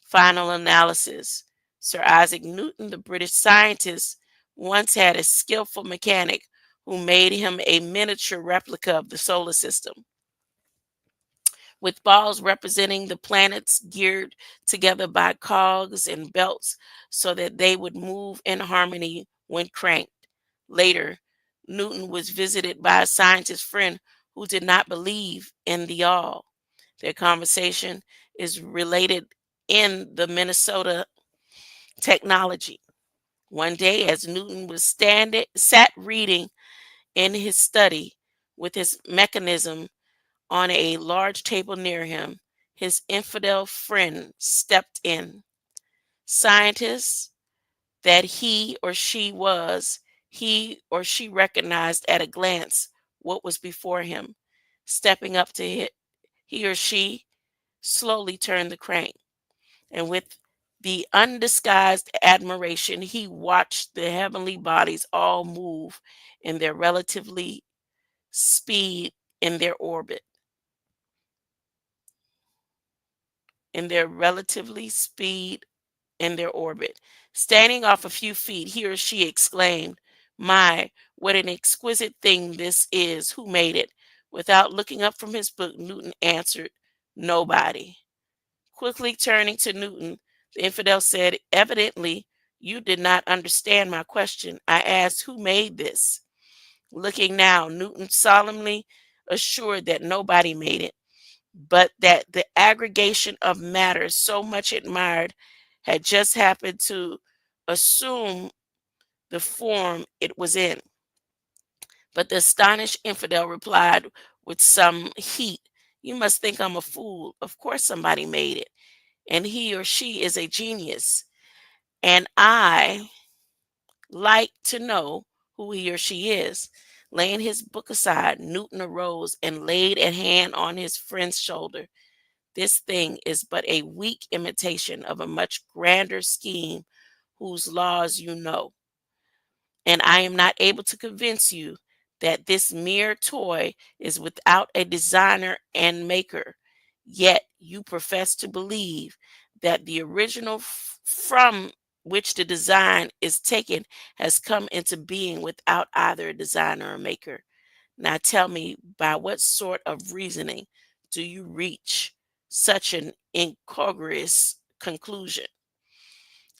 Final analysis. Sir Isaac Newton, the British scientist, once had a skillful mechanic who made him a miniature replica of the solar system, with balls representing the planets geared together by cogs and belts so that they would move in harmony when cranked. Later, Newton was visited by a scientist friend who did not believe in the all. Their conversation is related in the Minnesota technology. One day, as Newton was sat reading in his study with his mechanism on a large table near him, his infidel friend stepped in. Scientists that he or she recognized at a glance what was before him. Stepping up to it, he or she slowly turned the crank, and with the undisguised admiration, he watched the heavenly bodies all move in their relatively speed in their orbit. in their relatively speed in their orbit. Standing off a few feet, he or she exclaimed, "My, what an exquisite thing this is! Who made it?" Without looking up from his book, Newton answered, "Nobody." Quickly turning to Newton, the infidel said, "Evidently, you did not understand my question. I asked, who made this?" Looking now, Newton solemnly assured that nobody made it, but that the aggregation of matter so much admired had just happened to assume the form it was in. But the astonished infidel replied with some heat, "You must think I'm a fool. Of course somebody made it, and he or she is a genius. And I like to know who he or she is." Laying his book aside, Newton arose and laid a hand on his friend's shoulder. "This thing is but a weak imitation of a much grander scheme whose laws you know, and I am not able to convince you that this mere toy is without a designer and maker. Yet you profess to believe that the original from which the design is taken has come into being without either a designer or maker. Now tell me, by what sort of reasoning do you reach such an incongruous conclusion?"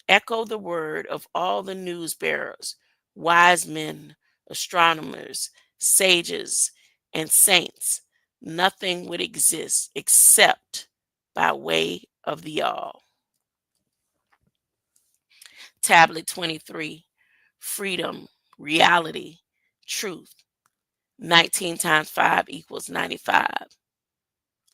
Echo the word of all the news bearers, wise men, astronomers, sages, and saints. Nothing would exist except by way of the all. Tablet 23, freedom, reality, truth. 19 times 5 equals 95.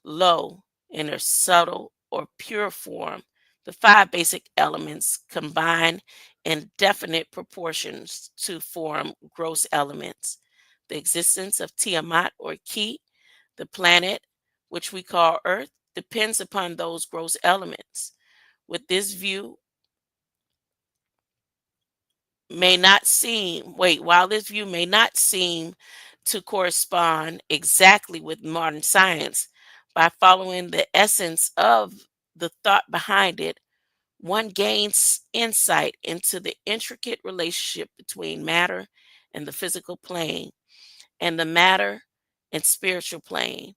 Lo, in their subtle or pure form, the five basic elements combine in definite proportions to form gross elements. The existence of Tiamat or Ki, the planet which we call Earth, depends upon those gross elements. With this view, while this view may not seem to correspond exactly with modern science, by following the essence of the thought behind it, one gains insight into the intricate relationship between matter and the physical plane, and the matter and spiritual plane.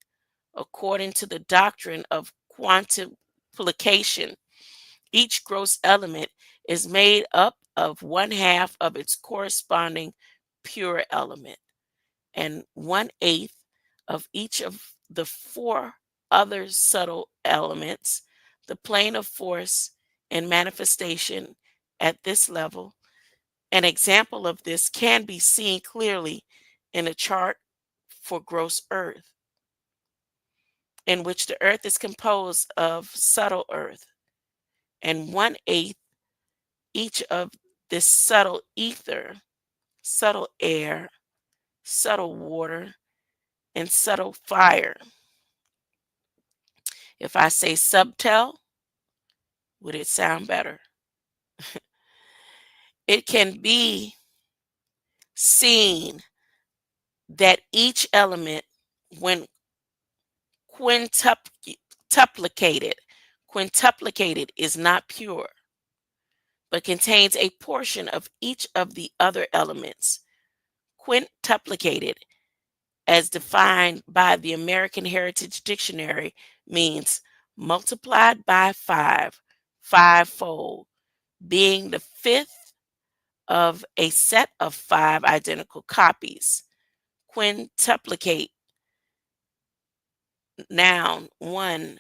According to the doctrine of quantification, each gross element is made up of one half of its corresponding pure element, and one eighth of each of the four other subtle elements. The plane of force and manifestation at this level. An example of this can be seen clearly in a chart for gross Earth, in which the Earth is composed of subtle Earth, and one eighth each of this subtle ether, subtle air, subtle water, and subtle fire. If I say subtel, would it sound better? It can be seen that each element, when quintuplicated, quintuplicated is not pure, but contains a portion of each of the other elements. Quintuplicated, as defined by the American Heritage Dictionary, means multiplied by five, fivefold, being the fifth of a set of five identical copies. Quintuplicate, noun, one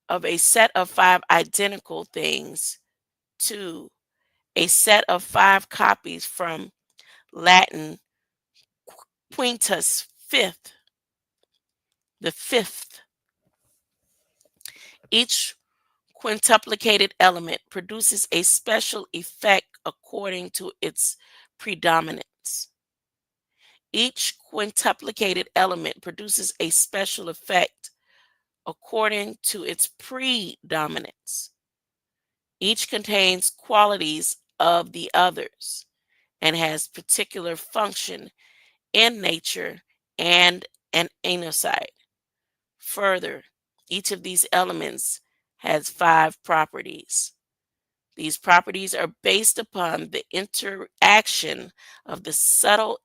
of a set of five identical things. Two, a set of five copies, from Latin quintus, fifth, the fifth. Each quintuplicated element produces a special effect according to its predominance. Each quintuplicated element produces a special effect according to its predominance. Each contains qualities of the others and has particular function in nature and an insight. Further, each of these elements has 5 properties. These properties are based upon the interaction of the subtle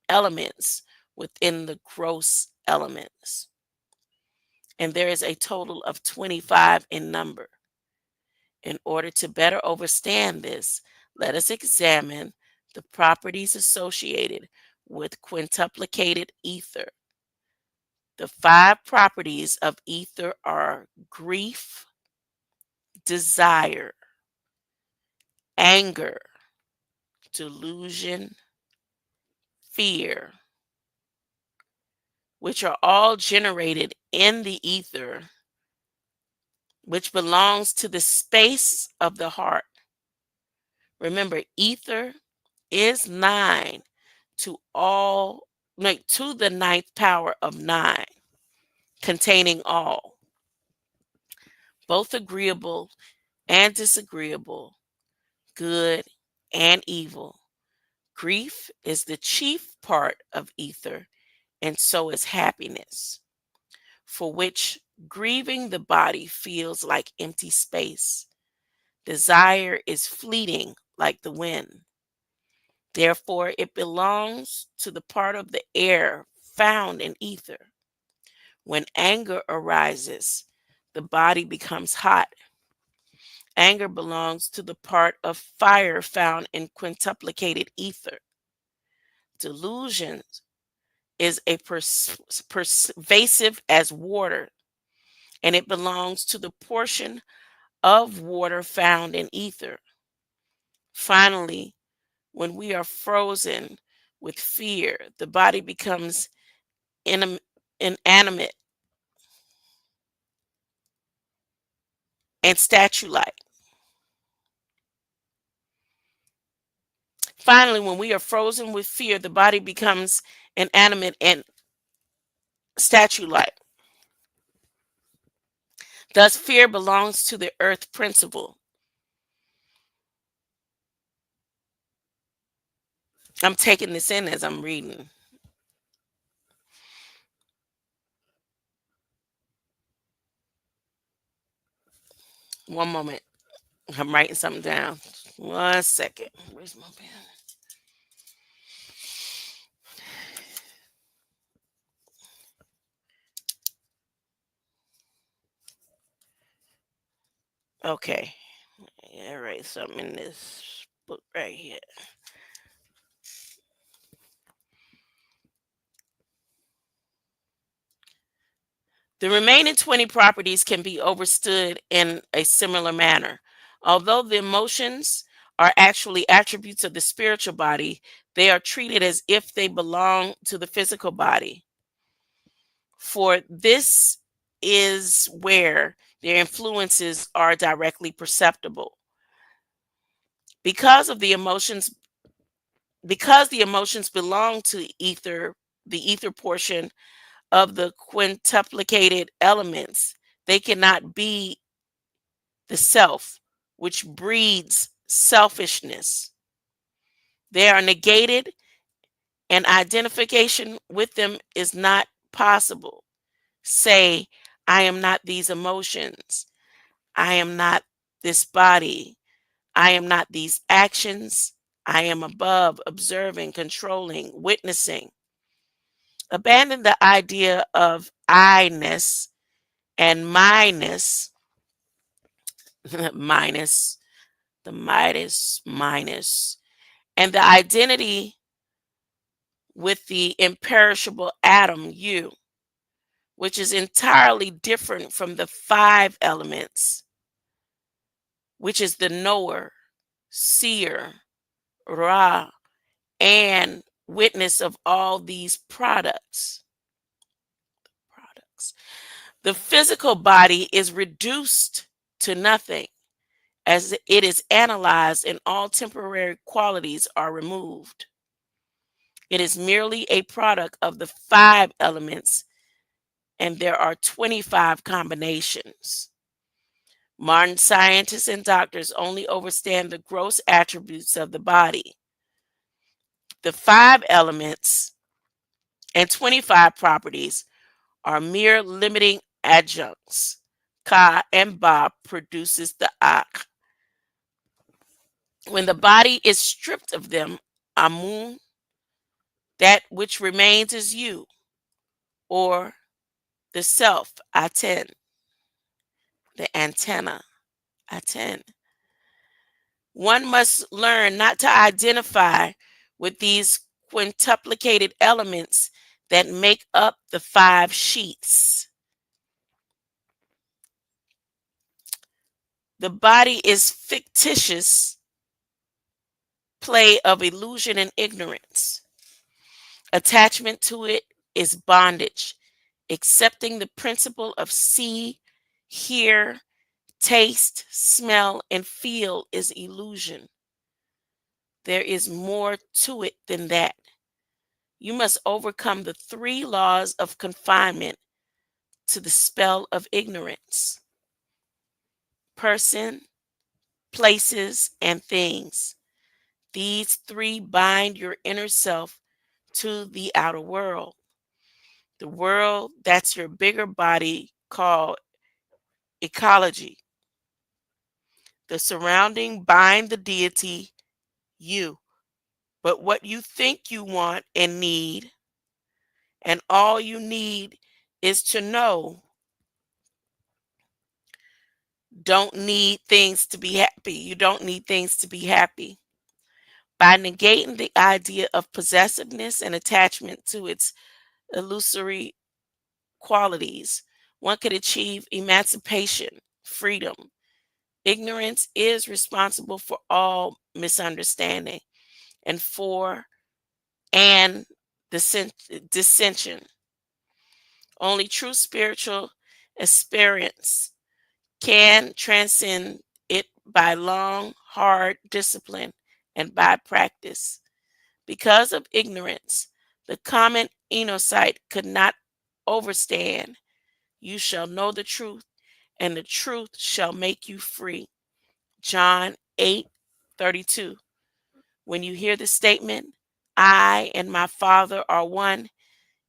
elements within the gross elements. And there is a total of 25 in number. In order to better understand this, let us examine the properties associated with quintuplicated ether. The 5 properties of ether are grief, desire, anger, delusion, fear, which are all generated in the ether, which belongs to the space of the heart. Remember, ether is 9 to all, like to the ninth power of 9, containing all, both agreeable and disagreeable, good and evil. Grief is the chief part of ether, and so is happiness, for which grieving the body feels like empty space. Desire is fleeting like the wind. Therefore, it belongs to the part of the air found in ether. When anger arises, the body becomes hot. Anger belongs to the part of fire found in quintuplicated ether. Delusion is a pervasive as water, and it belongs to the portion of water found in ether. Finally, when we are frozen with fear, the body becomes inanimate and statue-like. Finally, when we are frozen with fear, the body becomes inanimate and statue-like. Thus, fear belongs to the earth principle. I'm taking this in as I'm reading. One moment. I'm writing something down. 1 second. Where's my pen? Okay. All right. Something in this book right here. The remaining 20 properties can be understood in a similar manner. Although the emotions are actually attributes of the spiritual body, they are treated as if they belong to the physical body. For this is where their influences are directly perceptible. Because of the emotions, because the emotions belong to ether, the ether portion of the quintuplicated elements, they cannot be the self, which breeds selfishness. They are negated, and identification with them is not possible. Say, I am not these emotions. I am not this body. I am not these actions. I am above, observing, controlling, witnessing. Abandon the idea of I-ness and minus, minus, the Midas minus, and the identity with the imperishable atom, you, which is entirely different from the 5 elements, which is the knower, seer, Ra, and witness of all these products. The physical body is reduced to nothing as it is analyzed and all temporary qualities are removed. It is merely a product of the 5 elements, and there are 25 combinations. Modern scientists and doctors only understand the gross attributes of the body. The 5 elements and 25 properties are mere limiting adjuncts. Ka, and Ba produces the Ak. When the body is stripped of them, Amun, that which remains is you, or the self, Aten, the antenna, Aten. One must learn not to identify with these quintuplicated elements that make up the five sheaths. The body is fictitious play of illusion and ignorance. Attachment to it is bondage. Accepting the principle of see, hear, taste, smell, and feel is illusion. There is more to it than that. You must overcome the three laws of confinement to the spell of ignorance: person, places, and things. These three bind your inner self to the outer world. The world, that's your bigger body called ecology. The surrounding bind the deity, you. But what you think you want and need, and all you need is to know, don't need things to be happy. You don't need things to be happy. By negating the idea of possessiveness and attachment to its illusory qualities, one could achieve emancipation, freedom. Ignorance is responsible for all misunderstanding and for and dissension. Only true spiritual experience can transcend it by long, hard discipline and by practice. Because of ignorance, the common Enocyte could not overstand. You shall know the truth, and the truth shall make you free. John 8:32. When you hear the statement, I and my Father are one,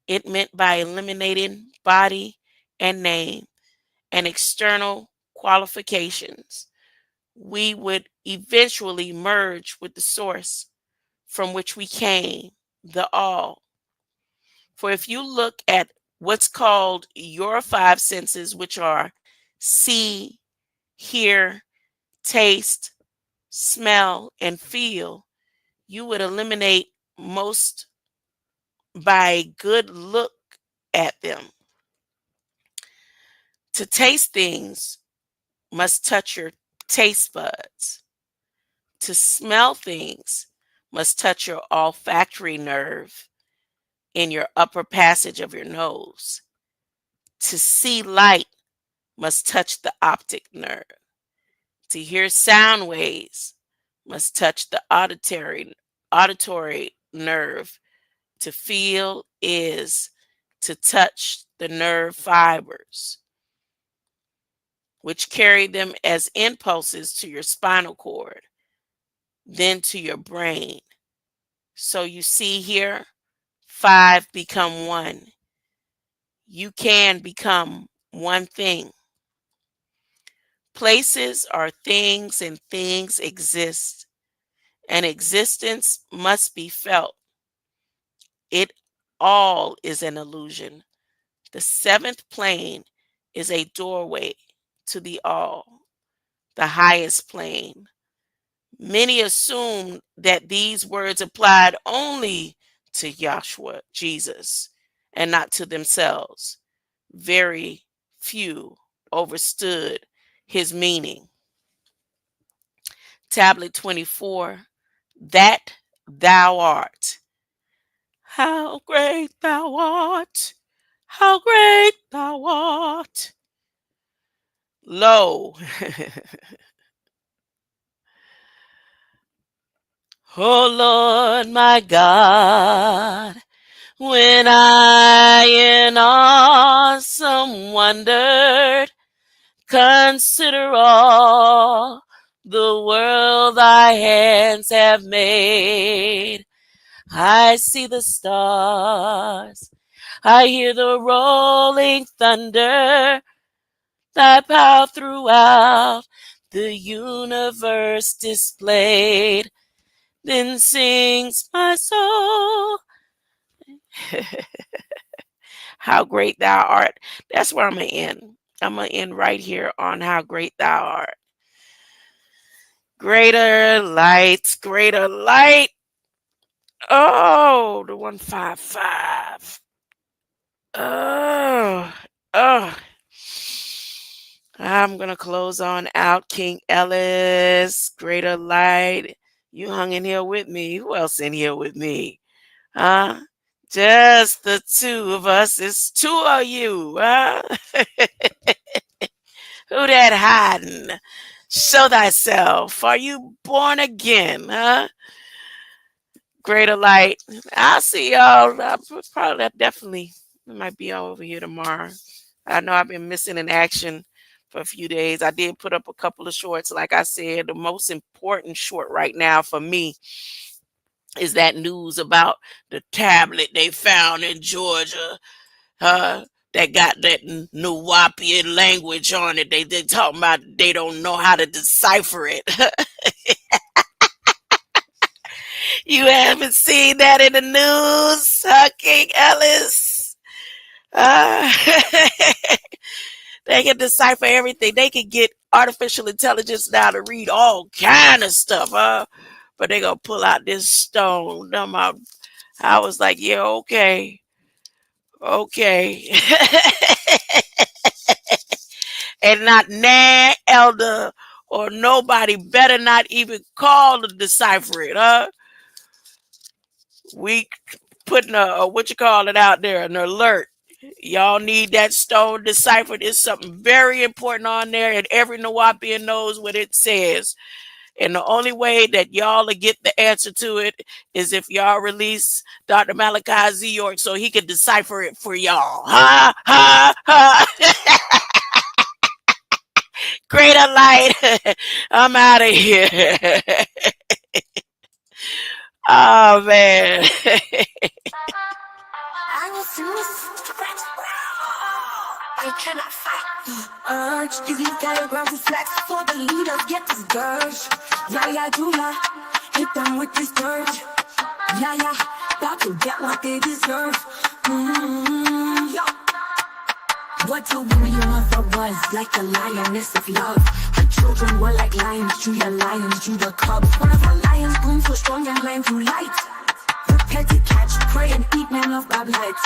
it meant by eliminating body and name and external qualifications, we would eventually merge with the source from which we came, the all. For if you look at what's called your five senses, which are see, hear, taste, smell, and feel, you would eliminate most by a good look at them. To taste things must touch your taste buds. To smell things must touch your olfactory nerve in your upper passage of your nose. To see light must touch the optic nerve. To hear sound waves must touch the auditory nerve. To feel is to touch the nerve fibers, which carry them as impulses to your spinal cord, then to your brain. So you see here, five become one. You can become one thing. Places are things and things exist, and existence must be felt. It all is an illusion. The seventh plane is a doorway to the all, the highest plane. Many assume that these words applied only to Yahshua, Jesus, and not to themselves. Very few understood his meaning. Tablet 24, that thou art. How great thou art! How great thou art! Lo, O Lord my God, when I in awesome wonder consider all the world thy hands have made, I see the stars, I hear the rolling thunder, thy power throughout the universe displayed. Then sings my soul, how great thou art. That's where I'm going to end. I'm going to end right here on how great thou art. Greater light, greater light. Oh, the 155. Oh, oh. I'm going to close on out. King Ellis, greater light. You hung in here with me. Who else in here with me? Huh? Just the two of us. It's two of you, huh? Who that hiding? Show thyself. Are you born again, huh? Greater light. I'll see y'all. Probably definitely might be over here tomorrow. I know I've been missing in action for a few days. I did put up a couple of shorts. Like I said, the most important short right now for me is that news about the tablet they found in Georgia, that got that Nuwapian language on it. They talking about they don't know how to decipher it. You haven't seen that in the news, King Ellis? They can decipher everything. They can get artificial intelligence now to read all kind of stuff, but they gonna pull out this stone. I was like, yeah, okay. And not Nan, Elder, or nobody better not even call to decipher it, huh? We putting a what you call it out there, an alert. Y'all need that stone deciphered. It's something very important on there, and every Nawapian knows what it says. And the only way that y'all will get the answer to it is if y'all release Dr. Malachi Z. York so he can decipher it for y'all. Ha, ha, ha. Greater light. I'm out of here. Oh, man. I was in the stretch. I cannot fight the urge. You can get around to flex for the leaders. Get this gurge. Yeah, do ya. Hit them with this dirge. Yeah, about to get what they deserve. Yeah. What do your mother was like the lioness of love. Her children were like lions, Judah lions, Judah cubs. One of her lions boomed so strong and ran through light. Prepared to catch prey and eat men of Babylonites.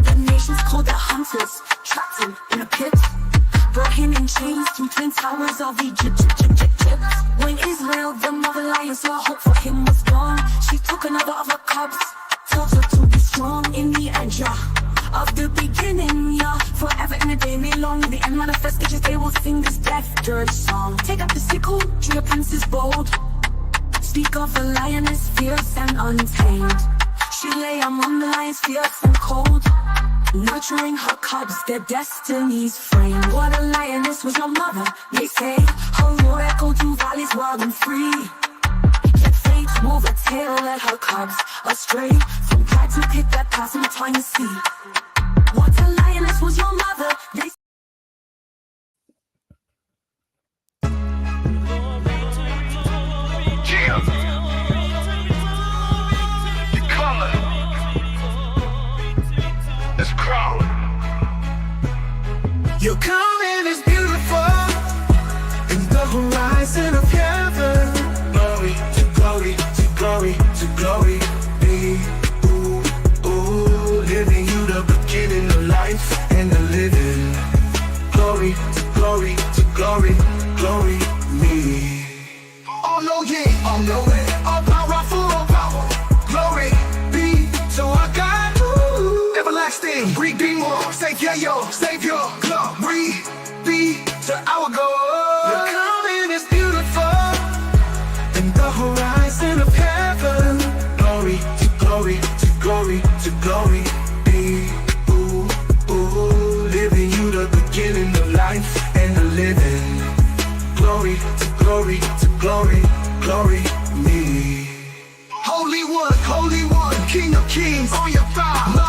The nations called the hunters, trapped him in a pit. Brought him in chains to twin towers of Egypt. When Israel, the mother lion, saw hope for him was gone, she took another of her cubs, told her to be strong in the end, of the beginning, forever and a day may long. In the end manifestations, they will sing this death dirge song. Take up the sickle, tree your prince bold. Speak of the lioness, fierce and untamed. She lay among the lions, fierce and cold, nurturing her cubs, their destinies framed. What a lioness was your mother, they say. Her roar echoed through valleys wild and free. Yet fate wove a tail, led her cubs astray from pride to pick that path in between the sea. What a lioness was your mother, they Your coming is beautiful in the horizon of heaven. Glory to glory to glory to glory. Be living you the beginning of life and the living. Glory to glory to glory, glory me. all know ye, all know it, all powerful, all power. Glory be to our God, everlasting, redeemer, savior, glory be to our God. Your coming is beautiful in the horizon of heaven. Glory to glory to glory to glory. Be living you the beginning of life and the living. Glory to glory to glory, glory me. Holy One, King of Kings, on your thigh.